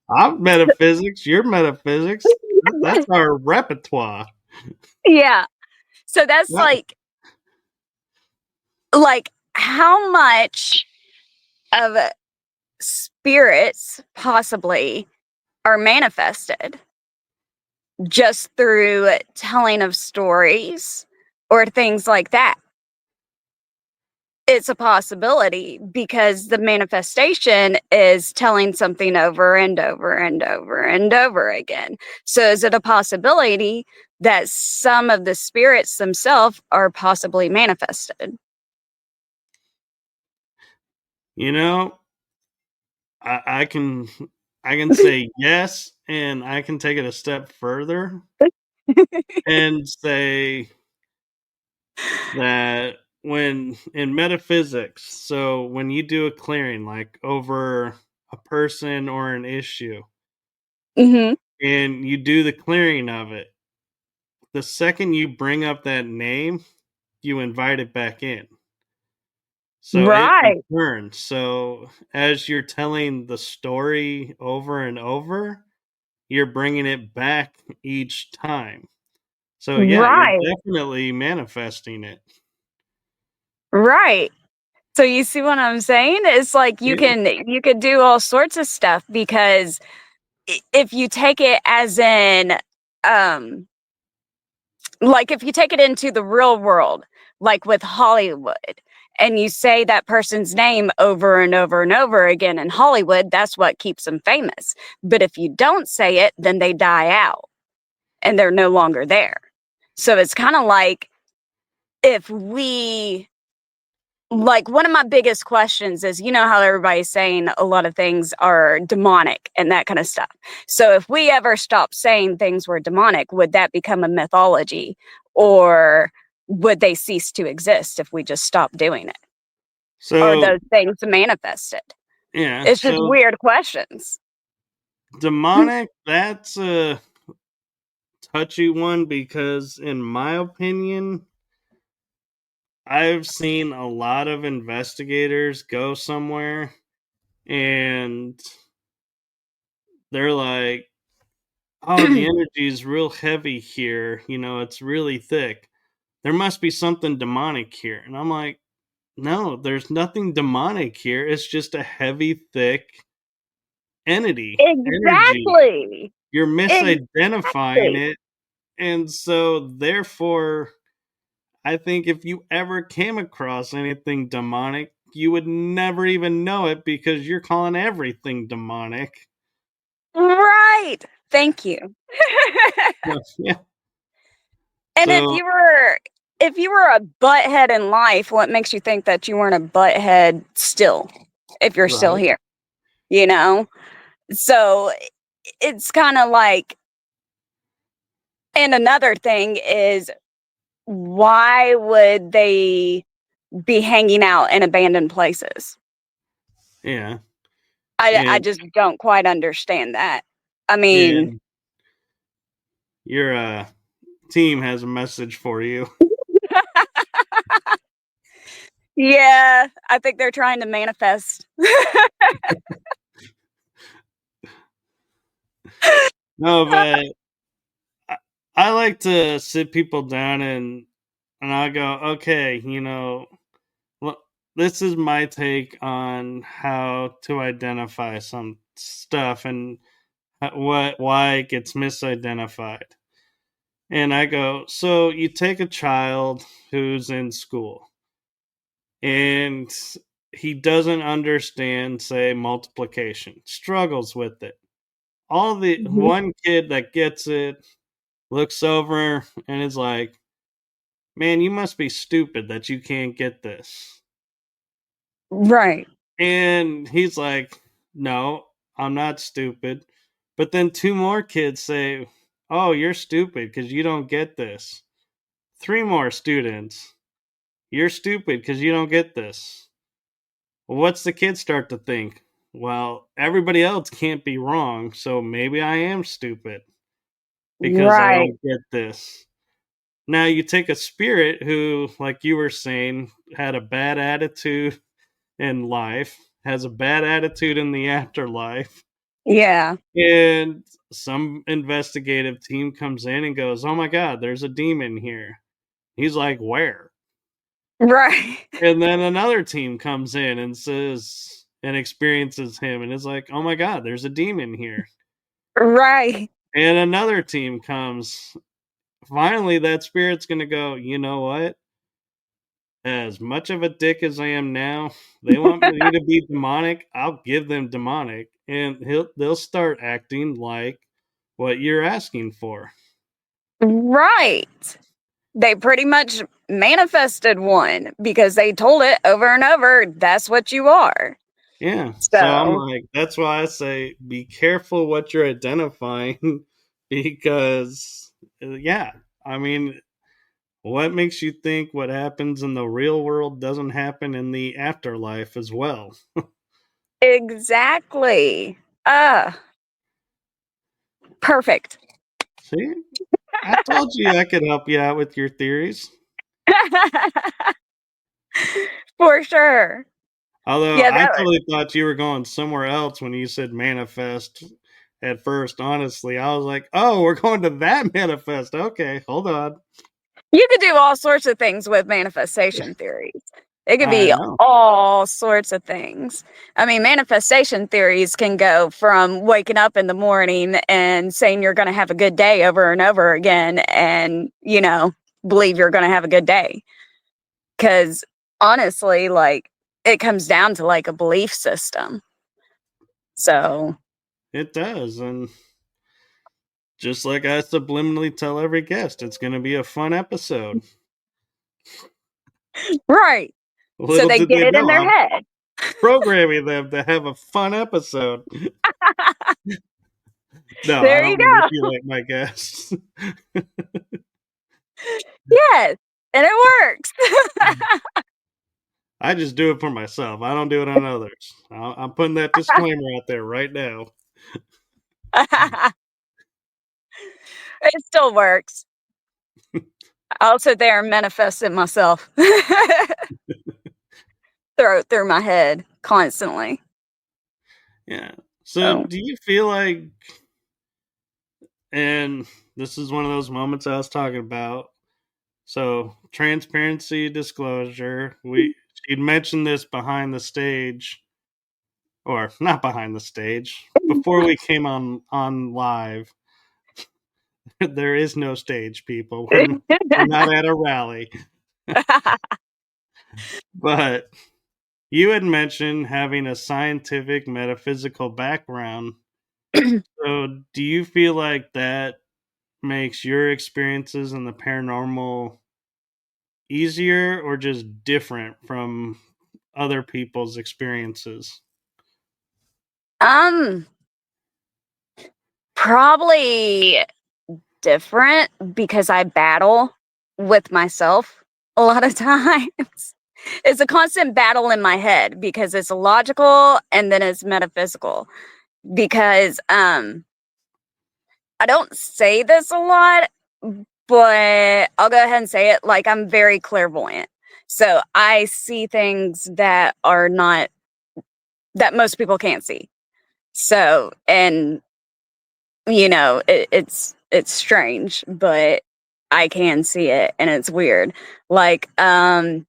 I'm metaphysics. You're metaphysics. That's our repertoire. Yeah. So that's Yeah. like how much of spirits possibly are manifested just through telling of stories or things like that. It's a possibility because the manifestation is telling something over and over and over and over again. So, is it a possibility that some of the spirits themselves are possibly manifested? You know, I can say yes, and I can take it a step further and say that when in metaphysics, so when you do a clearing like over a person or an issue, Hmm. and you do the clearing of it, the second you bring up that name, you invite it back in. So it Right, returns. So as you're telling the story over and over, you're bringing it back each time. So yeah, you're right, definitely manifesting it. right. So you see what I'm saying? It's like Yeah. you could do all sorts of stuff because if you take it as in um like if you take it into the real world, like with Hollywood, and you say that person's name over and over and over again in Hollywood, that's what keeps them famous. But if you don't say it, then they die out and they're no longer there. So it's kind of like if we like one of my biggest questions is how everybody's saying a lot of things are demonic and that kind of stuff. So if we ever stop saying things were demonic, would that become a mythology, or would they cease to exist if we just stop doing it? Are So those things manifested? yeah, It's just so weird questions. demonic, that's a touchy one because in my opinion, I've seen a lot of investigators go somewhere and they're like, "Oh, the energy is real heavy here, it's really thick. There must be something demonic here." And I'm like, "No, there's nothing demonic here. It's just a heavy, thick energy. Exactly. You're misidentifying Exactly. it." And so therefore, I think if you ever came across anything demonic, you would never even know it because you're calling everything demonic. Right. Thank you. Yeah. And So if you were a butthead in life, what makes you think that you weren't a butthead still, if you're still right. here, you know? So it's kind of like, and another thing is, why would they be hanging out in abandoned places? Yeah. I And just don't quite understand that. I mean, and your team has a message for you. yeah, I think they're trying to manifest. No, but I, I like to sit people down and I go, okay, Well, this is my take on how to identify some stuff and why it gets misidentified. And I go, so you take a child who's in school and he doesn't understand, say, multiplication, struggles with it. All the Mhm. one kid that gets it looks over and is like, man, you must be stupid that you can't get this. Right. And he's like, "No, I'm not stupid." But then two more kids say, "Oh, you're stupid because you don't get this." Three more students, "You're stupid because you don't get this." Well, what's the kid start to think? Well, everybody else can't be wrong, so maybe I am stupid. because I Right. don't get this. Now you take a spirit who, like you were saying, had a bad attitude in life, has a bad attitude in the afterlife, Yeah. and some investigative team comes in and goes, "Oh my god, there's a demon here." He's like, "Where?" Right. And then another team comes in and says and experiences him and is like, "Oh my god, there's a demon here." Right. And another team comes. Finally, that spirit's going to go, "You know what? As much of a dick as I am now, they want me to be demonic. I'll give them demonic." And they'll start acting like what you're asking for. Right. They pretty much manifested one because they told it over and over, that's what you are. Yeah. So I'm So, like, that's why I say be careful what you're identifying because, yeah, I mean, what makes you think what happens in the real world doesn't happen in the afterlife as well? exactly. Perfect. See, I told you I could help you out with your theories. For sure. Although Yeah, I that totally thought you were going somewhere else when you said manifest at first, honestly. I was like, oh, we're going to that manifest. Okay, hold on. you could do all sorts of things with manifestation theories. It could I be know. all sorts of things. I mean, manifestation theories can go from waking up in the morning and saying you're going to have a good day over and over again and, believe you're going to have a good day. Because honestly, like, it comes down to like a belief system. So, It does. And just like I subliminally tell every guest, it's going to be a fun episode. right. So Little they did get they it in know, their I'm head. programming them to have a fun episode. No, I There you don't go. manipulate my guests. Yes. And it works. I just do it for myself. I don't do it on others. I'm putting that disclaimer out there right now. It still works. I'll sit there and manifest it myself. Throw it through my head constantly. Yeah. So So, do you feel like, and this is one of those moments I was talking about. So transparency, disclosure. She'd mentioned this behind the stage, or not behind the stage, before we came on live. There is no stage, people. We're not at a rally. But you had mentioned having a scientific metaphysical background. So do you feel like that makes your experiences in the paranormal easier or just different from other people's experiences? um, probably different because I battle with myself a lot of times. It's a constant battle in my head because it's logical and then it's metaphysical. Because I don't say this a lot, but I'll go ahead and say it, like, I'm very clairvoyant. So I see things that are not that most people can't see. So, and it's strange, but I can see it and it's weird. Like, let's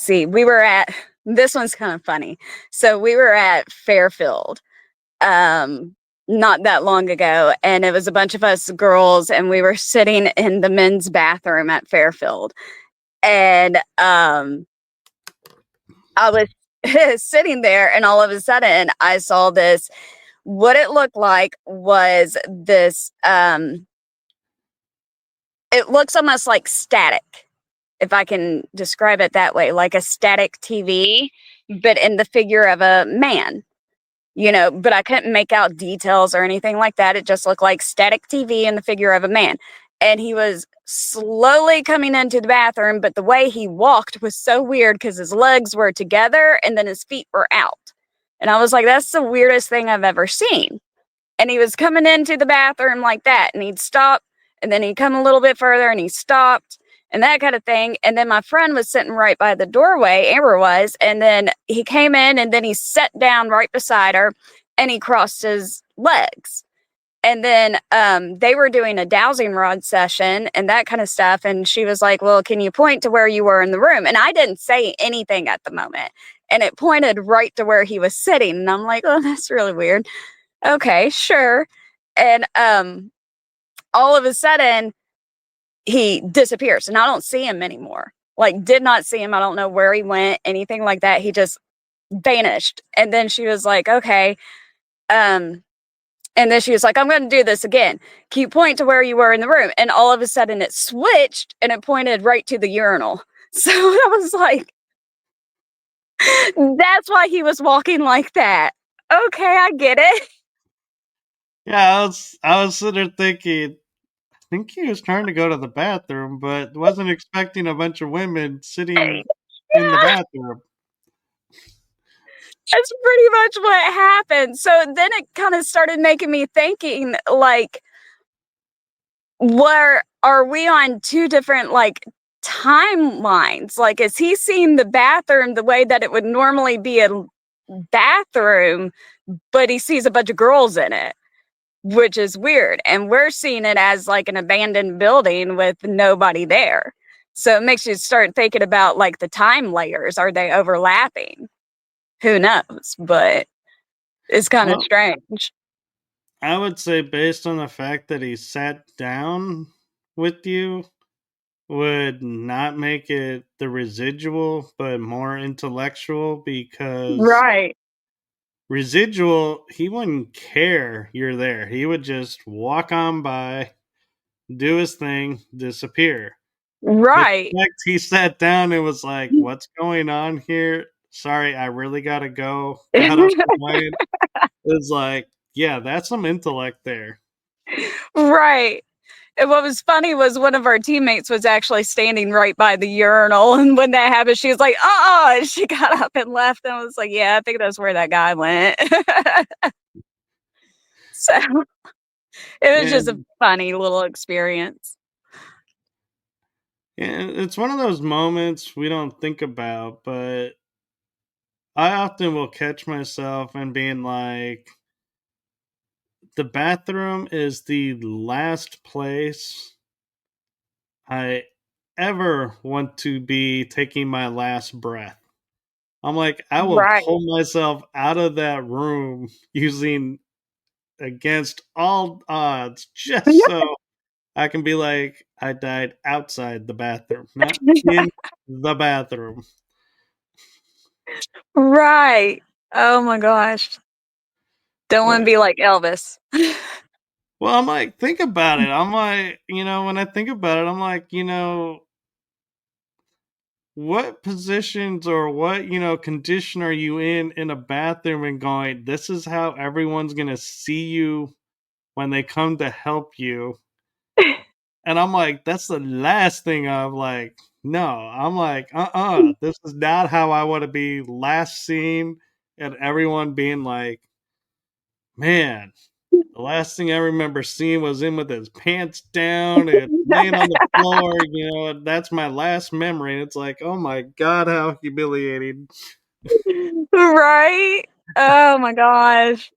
see. We were at this one's kind of funny. So we were at Fairfield not that long ago, and it was a bunch of us girls and we were sitting in the men's bathroom at Fairfield. And I was sitting there and all of a sudden I saw this. What it looked like was this it looks almost like static, if I can describe it that way, like a static TV, but in the figure of a man, but I couldn't make out details or anything like that. It just looked like static TV in the figure of a man. And he was slowly coming into the bathroom, but the way he walked was so weird because his legs were together and then his feet were out. And I was like, that's the weirdest thing I've ever seen. And he was coming into the bathroom like that, and he'd stop, and then he'd come a little bit further, and he stopped, and that kind of thing. And then my friend was sitting right by the doorway, Amber was, and then he came in, and then he sat down right beside her, and he crossed his legs. And then they were doing a dowsing rod session and that kind of stuff. And she was like, well, can you point to where you were in the room? And I didn't say anything at the moment. And it pointed right to where he was sitting. And I'm like, oh, that's really weird. Okay, sure. And all of a sudden, he disappears and I don't see him anymore. Like, did not see him. I don't know where he went, anything like that. He just vanished. And then she was like, okay. And then she was like, I'm going to do this again. Can you point to where you were in the room? And all of a sudden it switched and it pointed right to the urinal. So I was like, that's why he was walking like that. Okay, I get it. Yeah, I was sitting there thinking, I think he was trying to go to the bathroom, but wasn't expecting a bunch of women sitting in the Yeah, bathroom. that's pretty much what happened. So then it kind of started making me thinking, like, where are we on two different like timelines? Like, is he seeing the bathroom the way that it would normally be a bathroom, but he sees a bunch of girls in it, which is weird. And we're seeing it as like an abandoned building with nobody there. So it makes you start thinking about like the time layers. Are they overlapping? Who knows? But it's kind of Well, strange. I would say based on the fact that he sat down with you would not make it the residual, but more intellectual because Right. residual, he wouldn't care you're there. He would just walk on by, do his thing, disappear. But Right. the fact he sat down and was like, "What's going on here? Sorry, I really gotta go." Got off the plane. It's like, yeah, that's some intellect there. Right. And what was funny was one of our teammates was actually standing right by the urinal. And when that happened, she was like, oh, and she got up and left. And I was like, yeah, I think that's where that guy went. So it was just a And funny little experience. it's one of those moments we don't think about, but I often will catch myself and being like, the bathroom is the last place I ever want to be taking my last breath. I'm like, I will Right. pull myself out of that room using against all odds just so I can be like, I died outside the bathroom, not in the bathroom. Right. Oh my gosh. Don't want to Well, be like Elvis. well, I'm like, think about it. I'm like, when I think about it, I'm like, what positions or what, condition are you in a bathroom and going, this is how everyone's going to see you when they come to help you. And I'm like, that's the last thing I'm like, no. I'm like, this is not how I want to be last seen. And everyone being like, man, the last thing I remember seeing was him with his pants down and laying on the floor. That's my last memory. And it's like, oh my God, how humiliating. Right. Oh my gosh.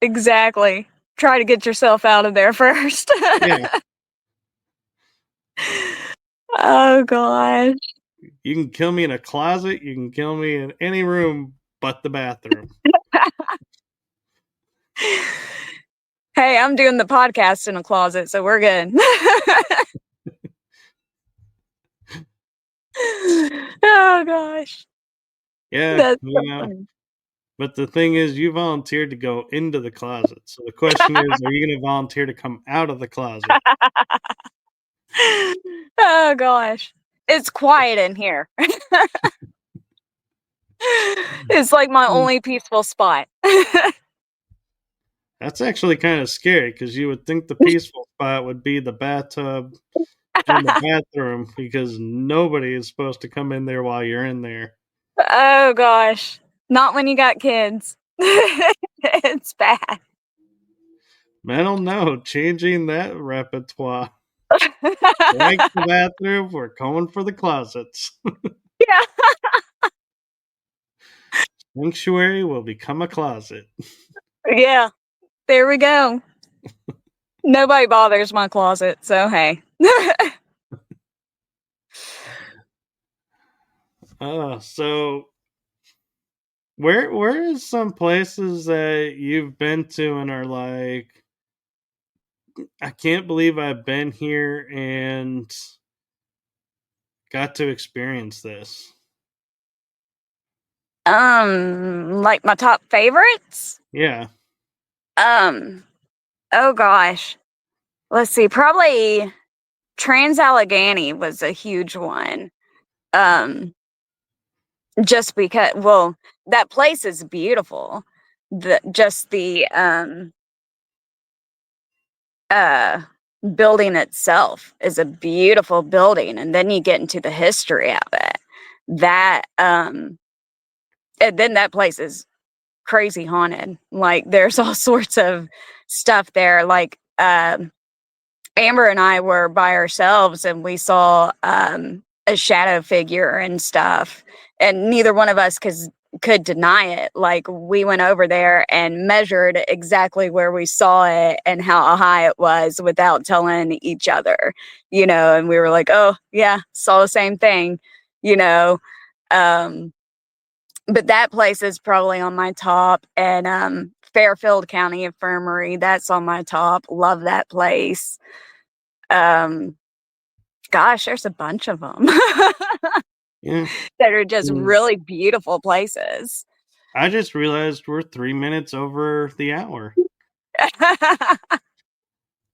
Exactly. Try to get yourself out of there first. Yeah, Oh gosh. you can kill me in a closet. You can kill me in any room but the bathroom. Hey, I'm doing the podcast in a closet, so we're good. Oh gosh. Yeah, That's so funny. But the thing is, you volunteered to go into the closet. So the question is, are you going to volunteer to come out of the closet? Oh gosh. It's quiet in here. It's like my Mm. only peaceful spot. That's actually kind of scary because you would think the peaceful spot would be the bathtub and the bathroom because nobody is supposed to come in there while you're in there. Oh gosh. Not when you got kids. It's bad. Mental note, changing that repertoire. Like the bathroom, we're going for the closets. Yeah. Sanctuary will become a closet. Yeah. There we go. Nobody bothers my closet, so hey. So where is some places that you've been to and are like, I can't believe I've been here and got to experience this? Like my top favorites? Yeah. Um, oh gosh. Let's see, probably Trans-Allegheny was a huge one. Um, just because, well, that place is beautiful. The uh building itself is a beautiful building, and then you get into the history of it. That and then that place is crazy haunted. Like there's all sorts of stuff there. Like Amber and I were by ourselves and we saw a shadow figure and stuff, and neither one of us could deny it. Like we went over there and measured exactly where we saw it and how high it was without telling each other, and we were like, oh yeah, saw the same thing, you know. Um, but that place is probably on my top, and Fairfield County Infirmary, that's on my top. Love that place. Um, Gosh, there's a bunch of them Yeah. that are just Mm. really beautiful places. I just realized we're 3 minutes over the hour.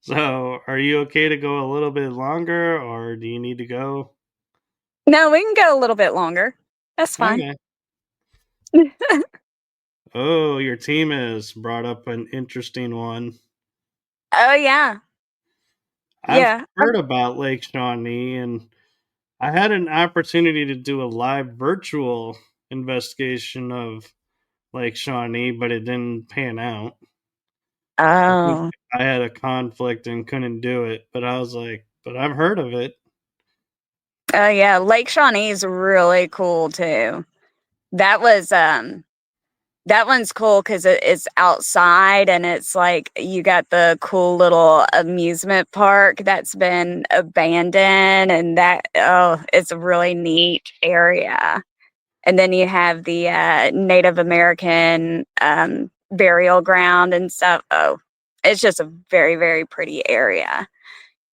So are you okay to go a little bit longer or do you need to go? No, we can go a little bit longer. That's fine. Okay. Oh, your team has brought up an interesting one. Oh, yeah. I've Yeah. heard about Lake Shawnee and I had an opportunity to do a live virtual investigation of Lake Shawnee, but it didn't pan out. I think Oh. I had a conflict and couldn't do it, but I was like, but I've heard of it. Oh, yeah. Lake Shawnee is really cool too. That was that one's cool because it's outside, and it's like you got the cool little amusement park that's been abandoned, and it's a really neat area. And then you have the Native American burial ground and stuff. Oh, it's just a very, very pretty area.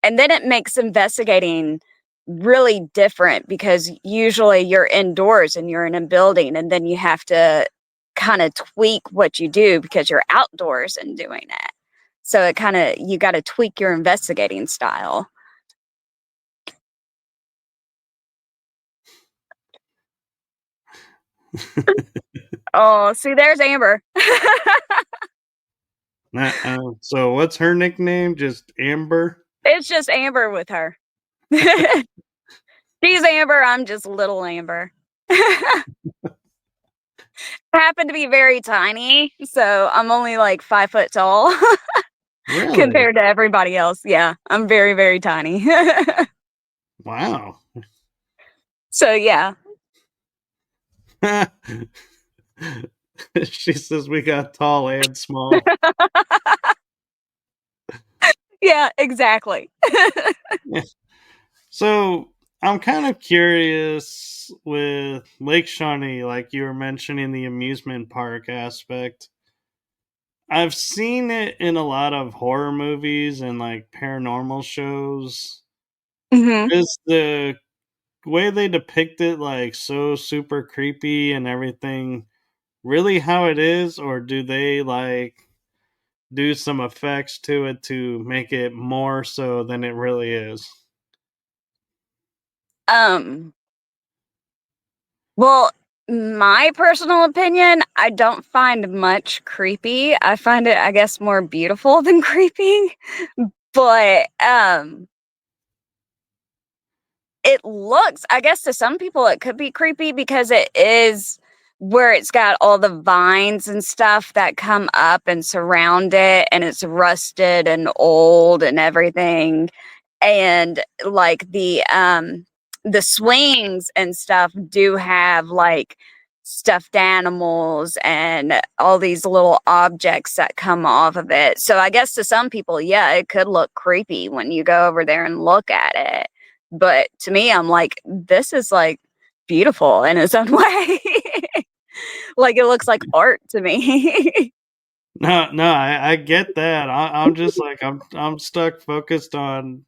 And then it makes investigating really different because usually you're indoors and you're in a building, and then you have to kind of tweak what you do because you're outdoors and doing it. So you got to tweak your investigating style. Oh, see, there's Amber. So what's her nickname? Just Amber? It's just Amber with her. She's Amber, I'm just little Amber. Happen to be very tiny, so I'm only like 5 foot tall Really? compared to everybody else. Yeah, I'm very, very tiny. Wow. So yeah. She says we got tall and small. Yeah, exactly. Yeah. So I'm kind of curious with Lake Shawnee, like you were mentioning the amusement park aspect. I've seen it in a lot of horror movies and like paranormal shows. Mhm. Is the way they depict it like so super creepy and everything really how it is, or do they like do some effects to it to make it more so than it really is? Um, well, my personal opinion, I don't find much creepy. I find it, I guess, more beautiful than creepy. But it looks, I guess to some people it could be creepy because it is where it's got all the vines and stuff that come up and surround it, and it's rusted and old and everything. And like the swings and stuff do have like stuffed animals and all these little objects that come off of it. So I guess to some people, yeah, it could look creepy when you go over there and look at it. But to me, I'm like, this is like beautiful in its own way. Like it looks like art to me. No, no, I get that. I'm just like I'm stuck focused on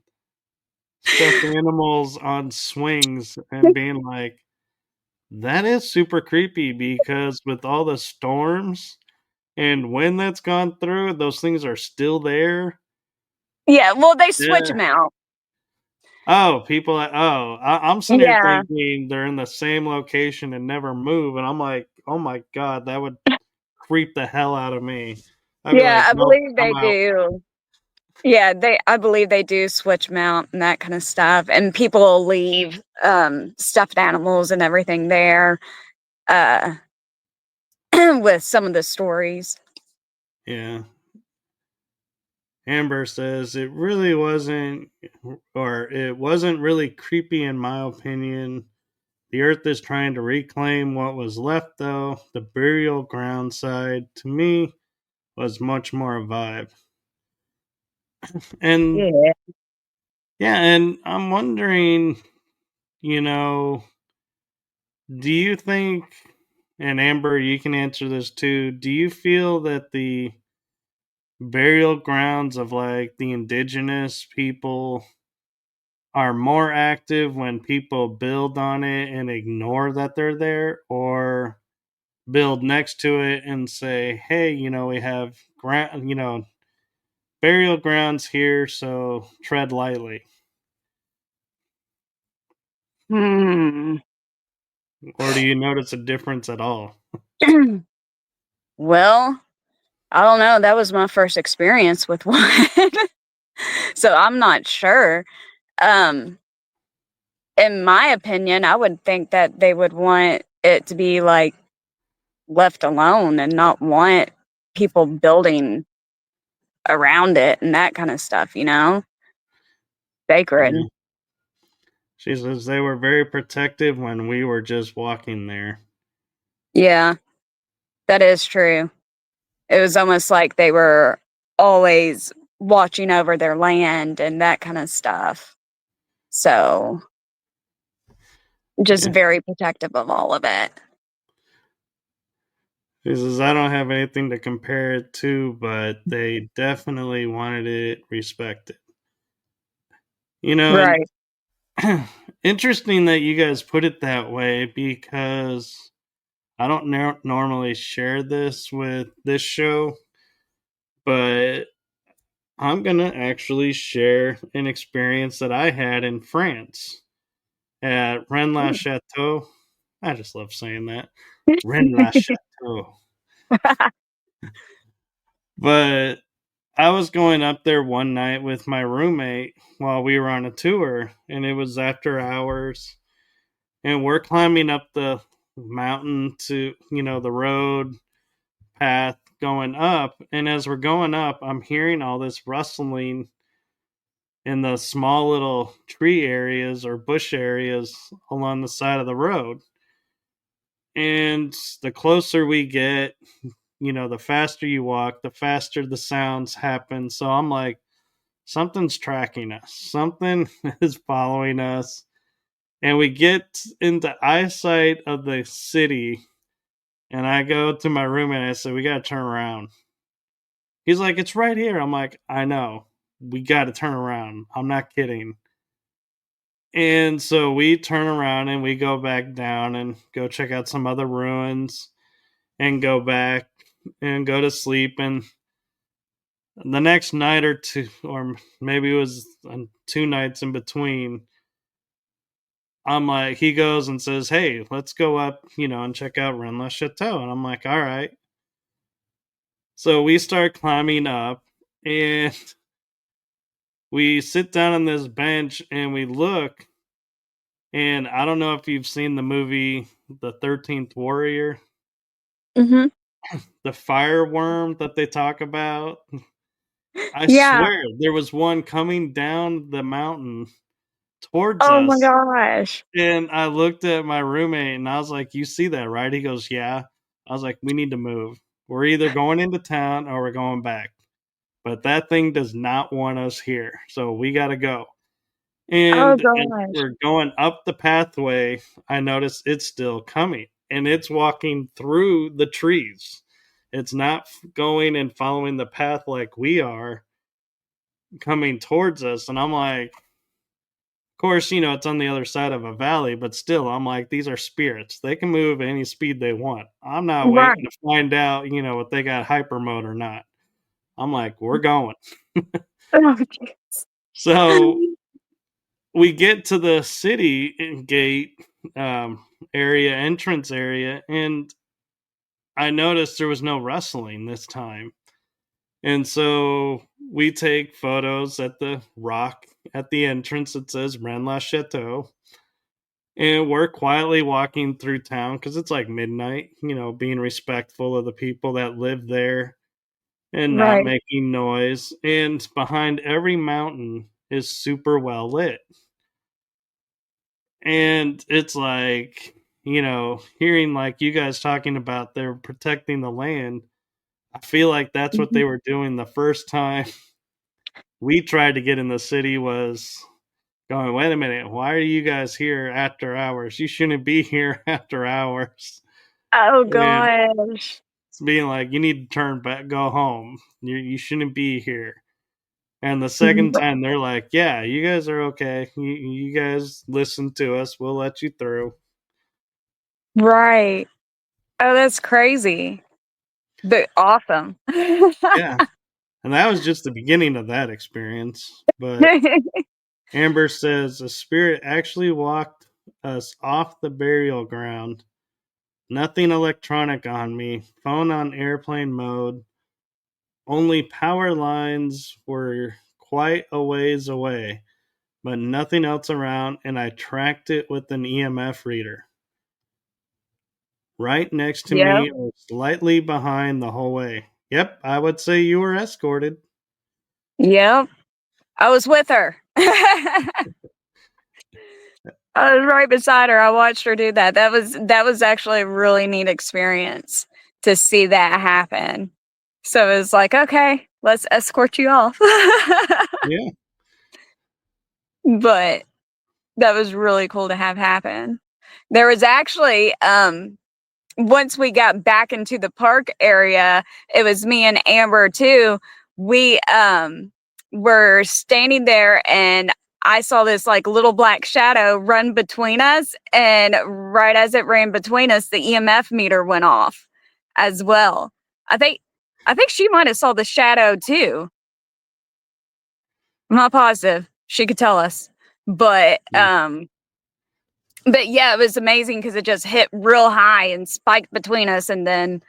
stuffed animals on swings and being like, that is super creepy because with all the storms and wind that's gone through, those things are still there. Yeah, well, they switch Yeah. them out. Oh, I'm sitting here Yeah. thinking they're in the same location and never move, and I'm like, oh my god, that would creep the hell out of me. I'd be Yeah, like, I nope, believe I'm they out. do. Yeah, I believe they do switch mount and that kind of stuff. And people will leave stuffed animals and everything there uh with some of the stories. Yeah. Amber says it wasn't really creepy in my opinion. The earth is trying to reclaim what was left, though. The burial ground side, to me, was much more a vibe. And Yeah. yeah, and I'm wondering, you know, do you think, and Amber, you can answer this too, do you feel that the burial grounds of like the indigenous people are more active when people build on it and ignore that they're there, or build next to it and say, hey, we have burial grounds here, so tread lightly? Hmm. Or do you notice a difference at all? Well, I don't know. That was my first experience with one. So I'm not sure. Um, in my opinion, I would think that they would want it to be like left alone and not want people building around it and that kind of stuff, sacred. Yeah. She says they were very protective when we were just walking there. Yeah, that is true. It was almost like they were always watching over their land and that kind of stuff. So, just Yeah. very protective of all of it. She says I don't have anything to compare it to, but they definitely wanted it respected. And Right. interesting that you guys put it that way because I don't normally share this with this show, but I'm going to actually share an experience that I had in France at Rennes Chateau. I just love saying that. Rennes Chateau. But I was going up there one night with my roommate while we were on a tour, and it was after hours. And we're climbing up the mountain to, the road path going up. And as we're going up, I'm hearing all this rustling in the small little tree areas or bush areas along the side of the road. And the closer we get, the faster you walk, the faster the sounds happen. So I'm like, something's tracking us, something is following us. And we get into eyesight of the city. And I go to my roommate and I say, we got to turn around. He's like, it's right here. I'm like, I know. We got to turn around. I'm not kidding. And so we turn around and we go back down and go check out some other ruins and go back and go to sleep. And the next night or two, or maybe it was 2 nights in between, I'm like, he goes and says, hey, let's go up, and check out Rennes Chateau. And I'm like, all right. So we start climbing up and we sit down on this bench and we look. And I don't know if you've seen the movie The 13th Warrior. Mhm. The fireworm that they talk about. I Yeah. swear there was one coming down the mountain towards Oh my us. gosh. And I looked at my roommate and I was like, "You see that, right?" He goes, "Yeah." I was like, "We need to move. We're either going into town or we're going back. But that thing does not want us here. So we got to go." Oh And as gosh. we're going up the pathway, I notice it's still coming and it's walking through the trees. It's not going and following the path like we are coming towards us. And I'm like, of course, it's on the other side of a valley, but still, I'm like, these are spirits. They can move at any speed they want. I'm not waiting Right. to find out, if they got hyper mode or not. I'm like, we're going. Oh, jeez. So we get to the city gate um, entrance area, and I noticed there was no wrestling this time. And so we take photos at the rock at the entrance that says Rennes La Chateau. And we're quietly walking through town because it's like midnight, being respectful of the people that live there and not Right. making noise. And behind every mountain is super well lit. And it's like, hearing like you guys talking about they're protecting the land. I feel like that's what Mhm. they were doing the first time we tried to get in the city was going, wait a minute, why are you guys here after hours? You shouldn't be here after hours. Oh And gosh. it's being like, you need to turn back, go home. You shouldn't be here. And the second R time, they're like, yeah, you guys are okay. You guys listen to us. We'll let you through. right. Oh, that's crazy. But awesome. Yeah. And that was just the beginning of that experience. But Amber says a spirit actually walked us off the burial ground. Nothing electronic on me. Phone on airplane mode. Only power lines were quite a ways away, but nothing else around, and I tracked it with an EMF reader. Right next to Yep. me or slightly behind the whole way. Yep, I would say you were escorted. Yep. I was with her. I was right beside her. I watched her do that. That was actually a really neat experience to see that happen. So it was like, okay, let's escort you off. Yeah. But that was really cool to have happen. There was actually once we got back into the park area, it was me and Amber too. We were standing there and I saw this like little black shadow run between us, and right as it ran between us, the EMF meter went off as well. I think I think she might have saw the shadow too. I'm not positive. She could tell us. But Mm. yeah, it was amazing because it just hit real high and spiked between us and then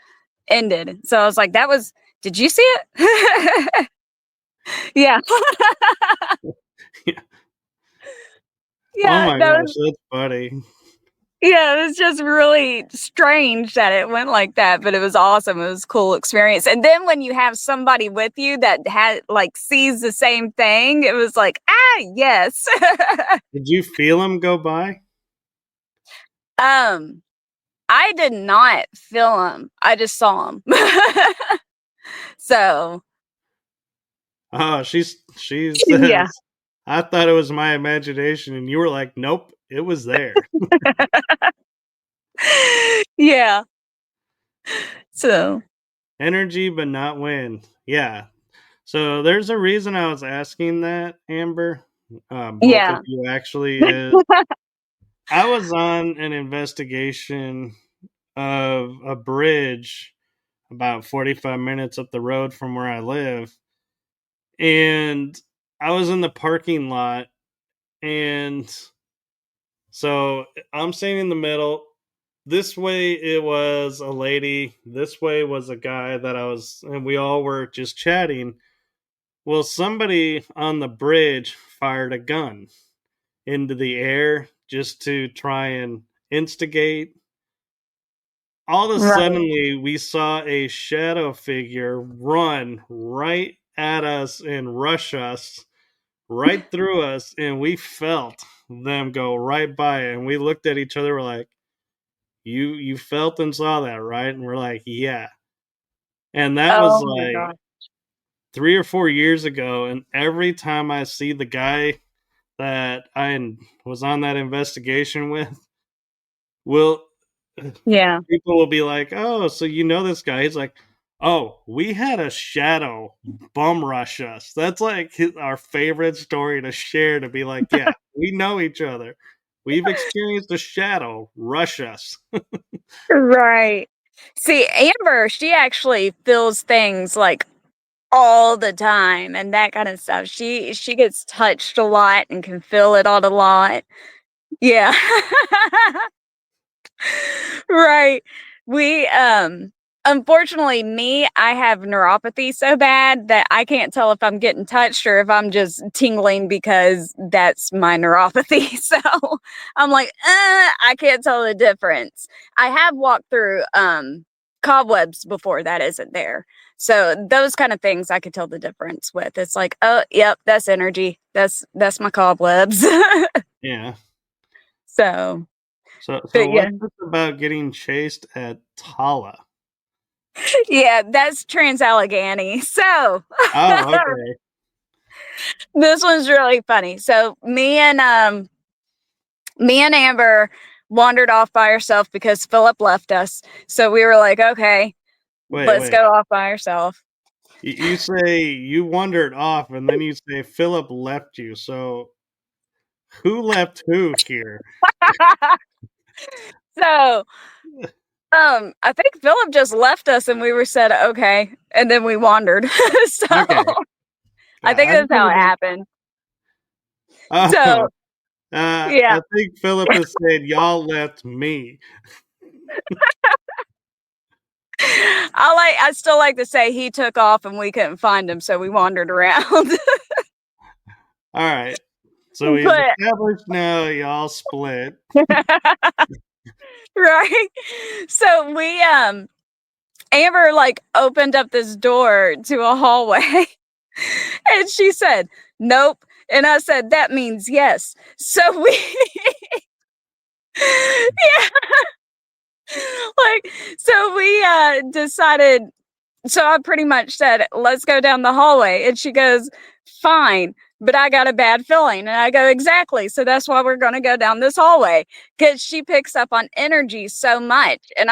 ended. So I was like, that was, did you see it? Yeah. Yeah. Oh Yeah. my That gosh, was, that's funny. yeah, it was just really strange that it went like that, but it was awesome. It was a cool experience. And then when you have somebody with you that had like sees the same thing, it was like, ah, yes. Did you feel him go by? um, I did not feel him. I just saw him. So Oh, she yeah. says, I thought it was my imagination, and you were like, nope, it was there. Yeah. So Energy, but not wind. Yeah. So there's a reason I was asking that, Amber. Both of yeah. you actually is I was on an investigation of a bridge about 45 minutes up the road from where I live. And I was in the parking lot. And so I'm standing in the middle. This way it was a lady. This way was a guy and we all were just chatting. Well, somebody on the bridge fired a gun into the air just to try and instigate all of a Right. suddenly we saw a shadow figure run right at us and rush us right through us, and we felt them go right by, and we looked at each other, we're like, you felt and saw that, right? And we're like, yeah. And that was Oh my like god. 3 or 4 years ago, and every time I see the guy that I was on that investigation with, will Yeah. people will be like, "Oh, so you know this guy?" He's like, "Oh, we had a shadow bum rush us." That's like our favorite story to share. To be like, "Yeah, we know each other. We've experienced a shadow rush us." Right. See, Amber, she actually feels things like all the time and that kind of stuff. She gets touched a lot and can feel it all a lot. Yeah. Right. We unfortunately me, I have neuropathy so bad that I can't tell if I'm getting touched or if I'm just tingling because that's my neuropathy. So I'm like, I can't tell the difference. I have walked through cobwebs before that isn't there. So those kind of things I could tell the difference with. It's like, oh, yep, that's energy. That's my cobwebs. Yeah. So, So but yeah. what's this about getting chased at Tala? Yeah, that's Trans Allegheny. So Oh, okay. this one's really funny. So me and Amber wandered off by ourselves because Phillip left us. So we were like, okay, Wait, let's wait. go off by ourselves. You say you wandered off, and then you say Philip left you. So who left who here? So I think Phillip just left us and we were said, okay, and then we wandered. So Okay. I think I just that's how want it to make. happened. So Oh, yeah. I think Philip has said y'all left me. I still like to say he took off and we couldn't find him, so we wandered around. All right. So we've But established now y'all split. right. So we Amber like opened up this door to a hallway and she said, "Nope." And I said, "That means yes." So we yeah, like so we decided so I pretty much said, "Let's go down the hallway." And she goes, "Fine, but I got a bad feeling." And I go, "Exactly. So that's why we're going to go down this hallway because she picks up on energy so much." And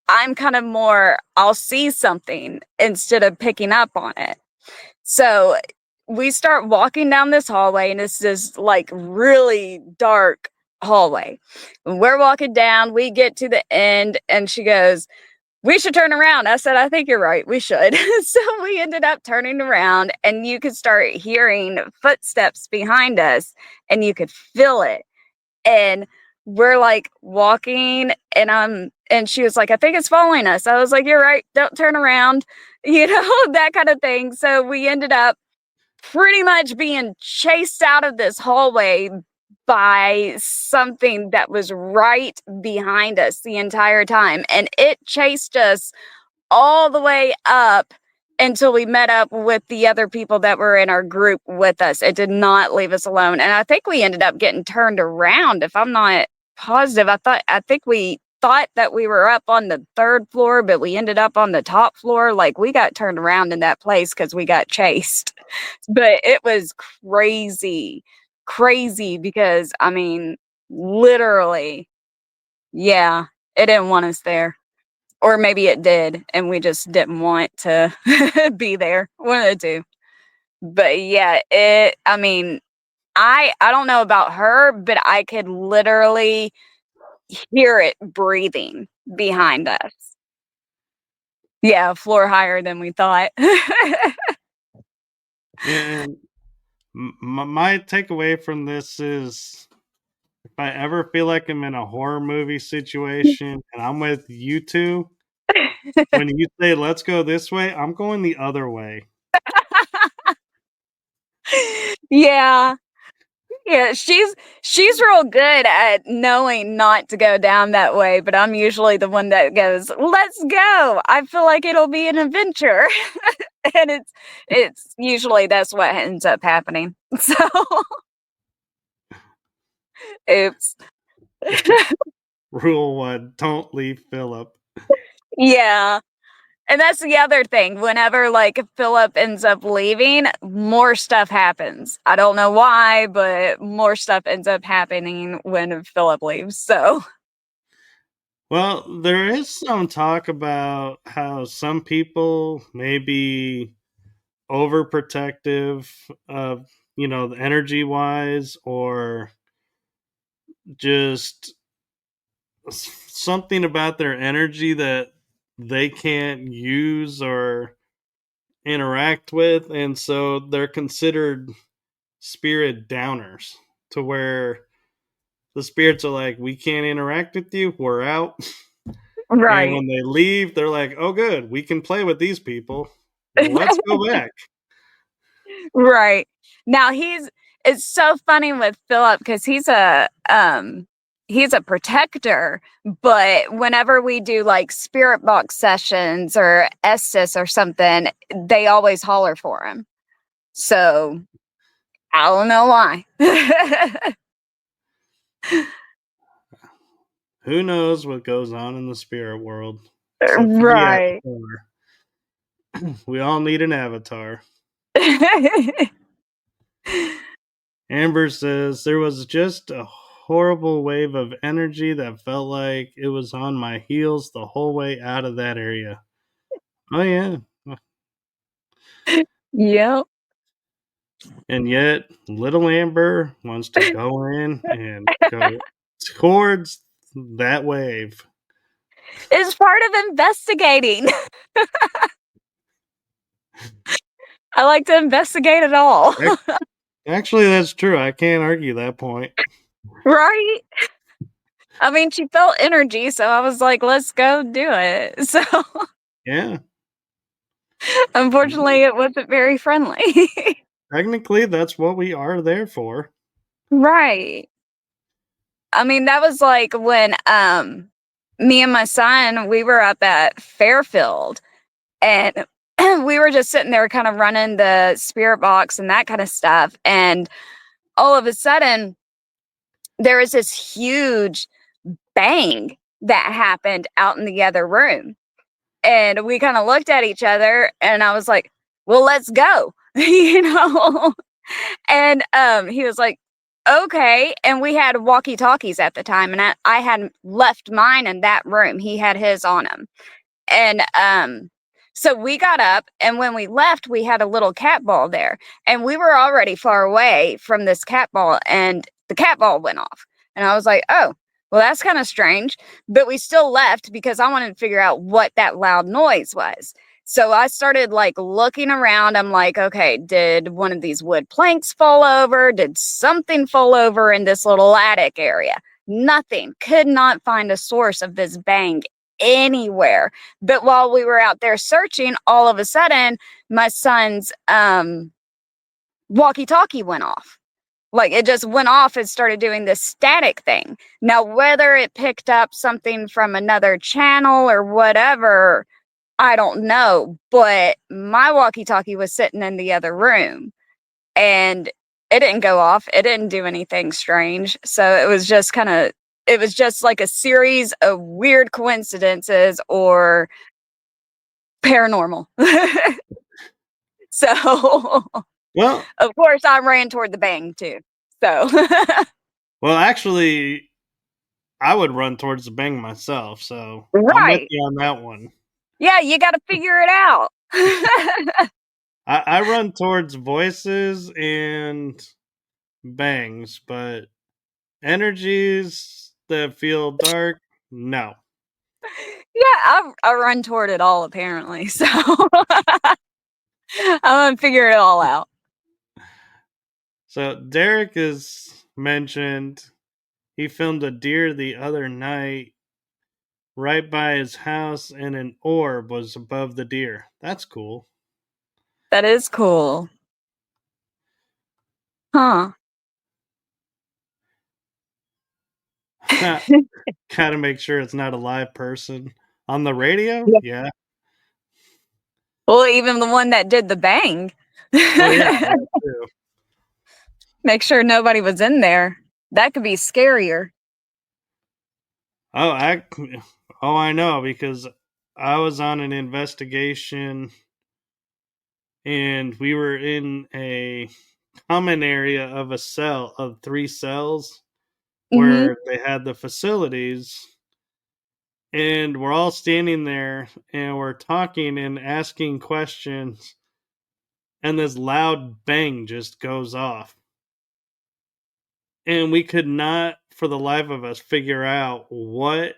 I'm kind of more, I'll see something instead of picking up on it. So we start walking down this hallway, and it's this like really dark hallway. When we're walking down, we get to the end, and she goes, "We should turn around." I said, "I think you're right. We should." So we ended up turning around, and you could start hearing footsteps behind us, and you could feel it. And we're like walking, and she was like, "I think it's following us." I was like, "You're right. Don't turn around," that kind of thing. So we ended up pretty much being chased out of this hallway by something that was right behind us the entire time. And it chased us all the way up until we met up with the other people that were in our group with us. It did not leave us alone. And I think we ended up getting turned around, if I'm not positive. I think we thought that we were up on the third floor, but we ended up on the top floor. Like we got turned around in that place because we got chased. But it was crazy, crazy because I mean, literally, yeah, it didn't want us there. Or maybe it did, and we just didn't want to be there. One of the two. But yeah, I mean, I don't know about her, but I could literally hear it breathing behind us. Yeah, floor higher than we thought. And my takeaway from this is if I ever feel like I'm in a horror movie situation and I'm with you two, when you say let's go this way, I'm going the other way. Yeah. Yeah, she's real good at knowing not to go down that way, but I'm usually the one that goes, "Let's go. I feel like it'll be an adventure." And it's usually that's what ends up happening. So, oops. Rule one: don't leave Philip. Yeah. And that's the other thing. Whenever like Philip ends up leaving, more stuff happens. I don't know why, but more stuff ends up happening when Philip leaves. So, Well, there is some talk about how some people may be overprotective of, energy wise, or just something about their energy that they can't use or interact with, and so they're considered spirit downers, to where the spirits are like, we can't interact with you, we're out. And right. when they leave, they're like, oh good, we can play with these people, let's go back. Right. Now it's so funny with Philip because he's a protector, but whenever we do like spirit box sessions or Estes or something, they always holler for him. So I don't know why. Who knows what goes on in the spirit world, except for the Right. avatar. We all need an avatar. Amber says there was just a horrible wave of energy that felt like it was on my heels the whole way out of that area. Oh yeah. Yep. And yet little Amber wants to go in and go towards that wave. It's part of investigating. I like to investigate it all. Actually, that's true. I can't argue that point. Right? I mean, she felt energy, so I was like, let's go do it. So Yeah. unfortunately, it wasn't very friendly. Technically, that's what we are there for. Right. I mean, that was like when me and my son, we were up at Fairfield and we were just sitting there kind of running the spirit box and that kind of stuff. And all of a sudden, there was this huge bang that happened out in the other room. And we kind of looked at each other and I was like, well, let's go, you know? And he was like, okay. And we had walkie talkies at the time, and I had left mine in that room. He had his on him. And so we got up, and when we left, we had a little cat ball there. And we were already far away from this cat ball, and the cat ball went off. And I was like, oh, well, that's kind of strange. But we still left because I wanted to figure out what that loud noise was. So I started like looking around. I'm like, okay, did one of these wood planks fall over? Did something fall over in this little attic area? Nothing. Could not find a source of this bang anywhere. But while we were out there searching, all of a sudden, my son's walkie-talkie went off. Like it just went off and started doing this static thing. Now, whether it picked up something from another channel or whatever, I don't know. But my walkie-talkie was sitting in the other room and it didn't go off. It didn't do anything strange. So it was just like a series of weird coincidences or paranormal. So, Well, of course, I ran toward the bang too. So, actually, I would run towards the bang myself, so I'm with right. you on that one. Yeah, you got to figure it out. I run towards voices and bangs, but energies that feel dark, no. Yeah, I run toward it all apparently. So, I'm going to figure it all out. So Derek has mentioned he filmed a deer the other night right by his house, and an orb was above the deer. That's cool. That is cool. Huh. Gotta make sure it's not a live person. On the radio? Yeah. Yeah. Well, even the one that did the bang. Oh, yeah, that too. Make sure nobody was in there. That could be scarier. Oh, I know because I was on an investigation and we were in a common area of a cell of 3 cells Mhm. where they had the facilities, and we're all standing there and we're talking and asking questions, and this loud bang just goes off. And we could not for the life of us figure out what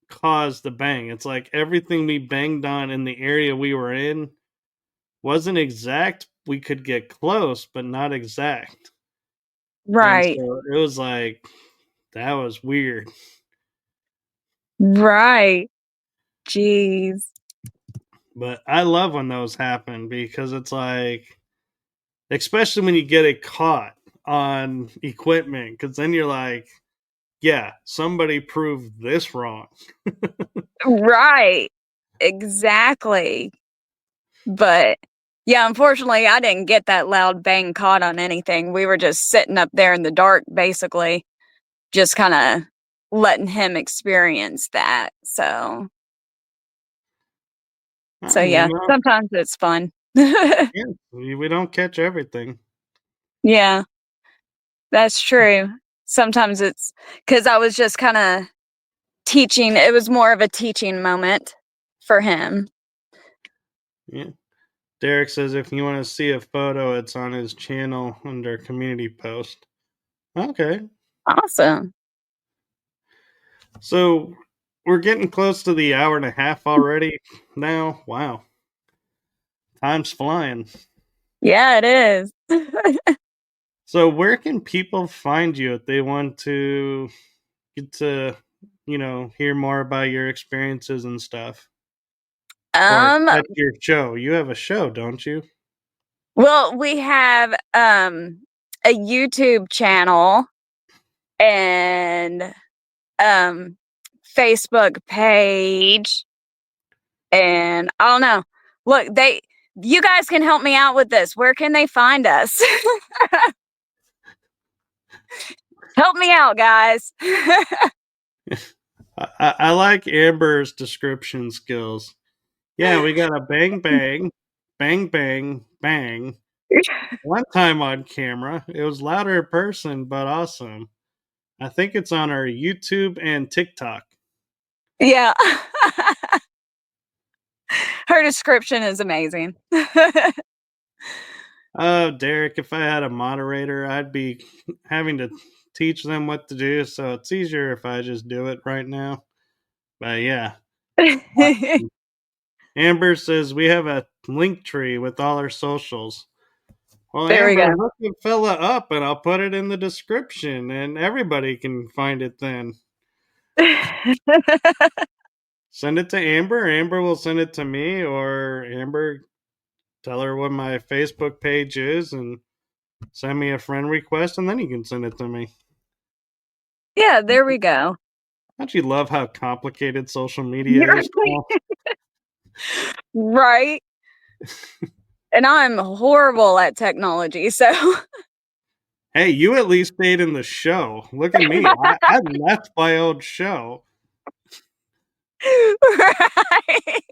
caused the bang. It's like everything we banged on in the area we were in wasn't exact. We could get close, but not exact. And Right. so it was like, that was weird. Right. Jeez. But I love when those happen because it's like, especially when you get it caught on equipment, because then you're like, yeah, somebody proved this wrong. Right. Exactly. But yeah, unfortunately, I didn't get that loud bang caught on anything. We were just sitting up there in the dark, basically, just kind of letting him experience that. So You yeah, know, sometimes it's fun. yeah, we don't catch everything. Yeah, that's true. Sometimes it's because I was just kind of teaching. It was more of a teaching moment for him. Yeah. Derek says if you want to see a photo, it's on his channel under community post. Okay. Awesome. So we're getting close to the hour and a half already now. Wow. Time's flying. Yeah, it is. So where can people find you if they want to get to, hear more about your experiences and stuff? Or um, catch your show? You have a show, don't you? well, we have a YouTube channel and um Facebook page, and I don't know. Look, you guys can help me out with this. Where can they find us? Help me out, guys. I like Amber's description skills. Yeah, we got a bang bang, bang bang, bang. One time on camera. It was louder in person, but awesome. I think it's on our YouTube and TikTok. Yeah. Her description is amazing. Oh, Derek, if I had a moderator, I'd be having to teach them what to do. So it's easier if I just do it right now. But yeah. Amber says we have a link tree with all our socials. Well, There we Amber, go. hook the fella up and I'll put it in the description and everybody can find it then. Send it to Amber. Amber will send it to me, or Amber, tell her what my Facebook page is and send me a friend request, and then you can send it to me. Yeah, there we go. Don't you love how complicated social media You're is now? right. And I'm horrible at technology, so Hey, you at least stayed in the show. Look at me. I left my old show. right.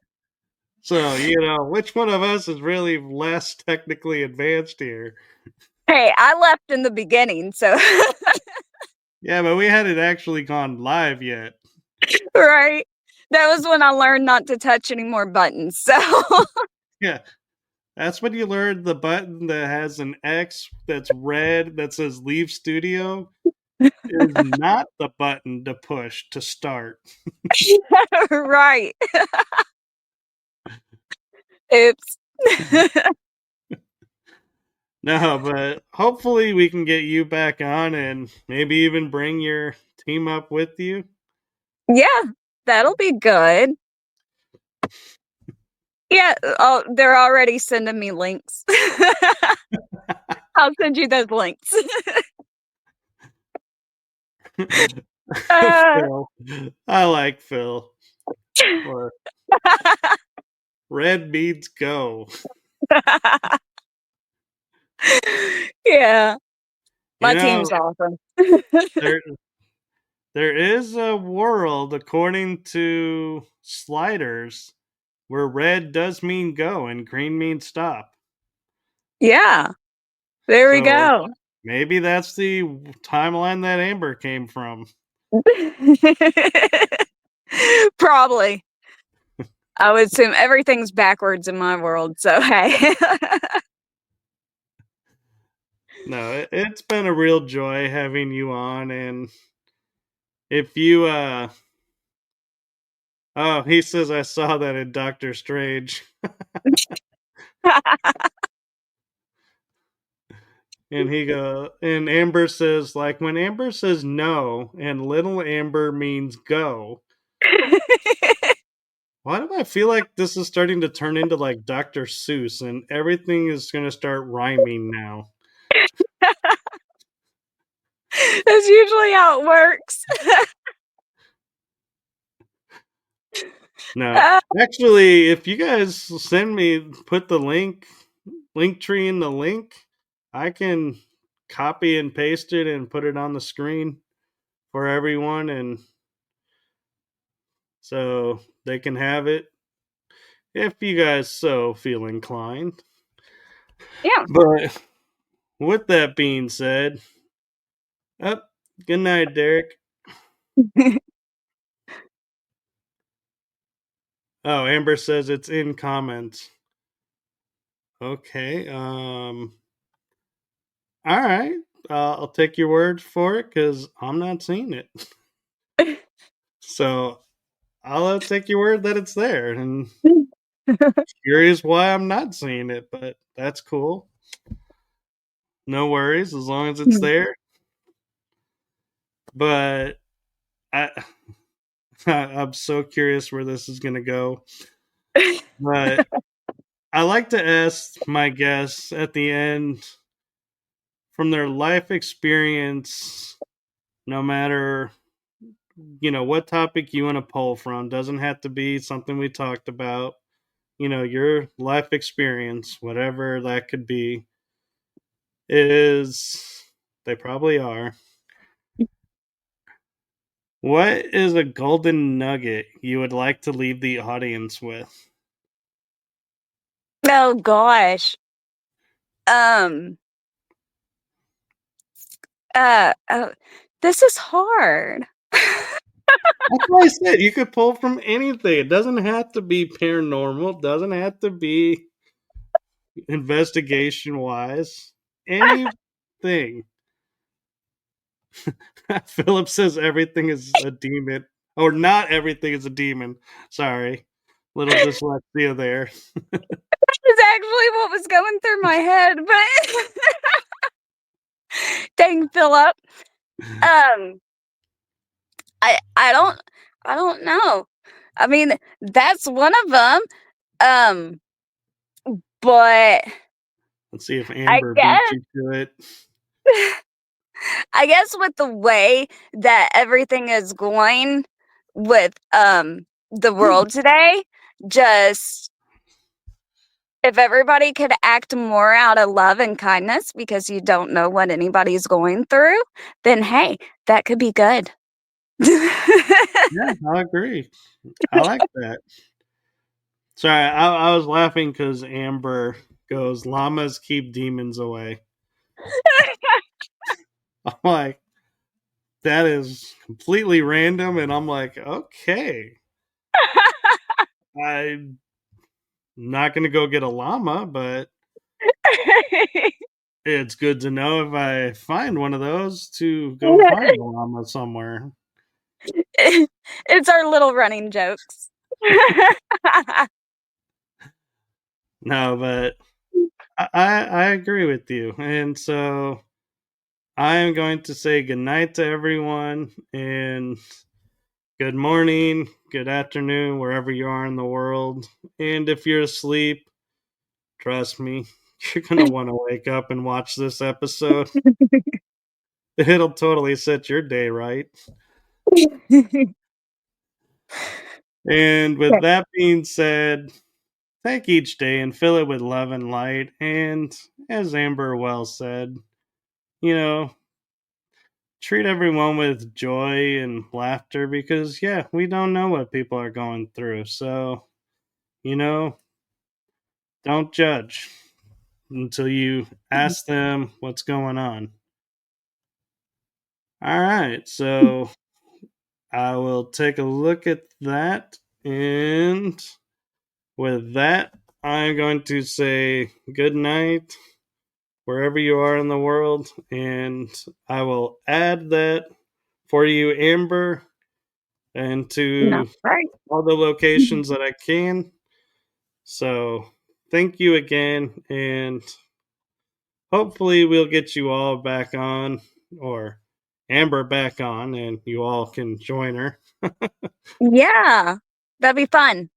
So, which one of us is really less technically advanced here? Hey, I left in the beginning, so Yeah, but we hadn't actually gone live yet. right. That was when I learned not to touch any more buttons. So Yeah, that's when you learn the button that has an X that's red that says leave studio is not the button to push to start. right. Oops. No, but hopefully we can get you back on and maybe even bring your team up with you. Yeah, that'll be good. Yeah, oh, they're already sending me links. I'll send you those links. Uh, Phil. I like Phil. Or red means go. yeah, You my know, team's awesome. there there is a world according to sliders where red does mean go and green means stop. Yeah, there we So go. maybe that's the timeline that Amber came from. Probably. I would assume everything's backwards in my world, so hey. No, it's been a real joy having you on. And if you oh, he says I saw that in Doctor Strange. And Amber says, like, when Amber says no and little Amber means go, why do I feel like this is starting to turn into like Dr. Seuss and everything is gonna start rhyming now? That's usually how it works. No. Uh, Actually, if you guys put the link tree in the link, I can copy and paste it and put it on the screen for everyone, and so they can have it if you guys so feel inclined. yeah. But with that being said, up. Good night, Derek. Oh, Amber says it's in comments. Okay. All right. I'll take your word for it because I'm not seeing it. So I'll take your word that it's there. And curious why I'm not seeing it, but that's cool. No worries as long as it's there. But I, I'm so curious where this is going to go. But I like to ask my guests at the end from their life experience, no matter what topic you want to pull from, doesn't have to be something we talked about. Your life experience, whatever that could be, is they probably are. What is a golden nugget you would like to leave the audience with? Oh gosh. Um oh, this is hard. That's why I said you could pull from anything. It doesn't have to be paranormal. It doesn't have to be investigation wise. Anything. Phillip says everything is a demon. Or not everything is a demon. Sorry. Little dyslexia there. That's actually what was going through my head, but dang Phillip. Um I don't know. I mean, that's one of them. Um but Let's see if I Amber beats guess you to it. I guess with the way that everything is going with the world today, just if everybody could act more out of love and kindness because you don't know what anybody's going through, then hey, that could be good. Yeah, I agree. I like that. Sorry, I was laughing because Amber goes, llamas keep demons away. I'm like, that is completely random. And I'm like, okay, I'm not going to go get a llama, but it's good to know if I find one of those to go find a llama somewhere. It's our little running jokes. No, but I agree with you. And so I am going to say goodnight to everyone and good morning, good afternoon, wherever you are in the world. And if you're asleep, trust me, you're going to want to wake up and watch this episode. It'll totally set your day right. And with that being said, take each day and fill it with love and light. And as Amber well said, you know, treat everyone with joy and laughter because, yeah, we don't know what people are going through. So, you know, don't judge until you ask them what's going on. All right. So I will take a look at that. And with that, I'm going to say good night wherever you are in the world. And I will add that for you, Amber, and No, to right. all the locations that I can. So thank you again. And hopefully, we'll get you all back on, or Amber back on, and you all can join her. Yeah, that'd be fun.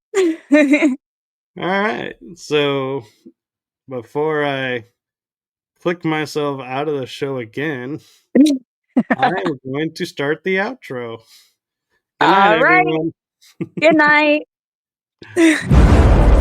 All right. So before I click myself out of the show again, I am going to start the outro. Good night, All right. everyone. Good night.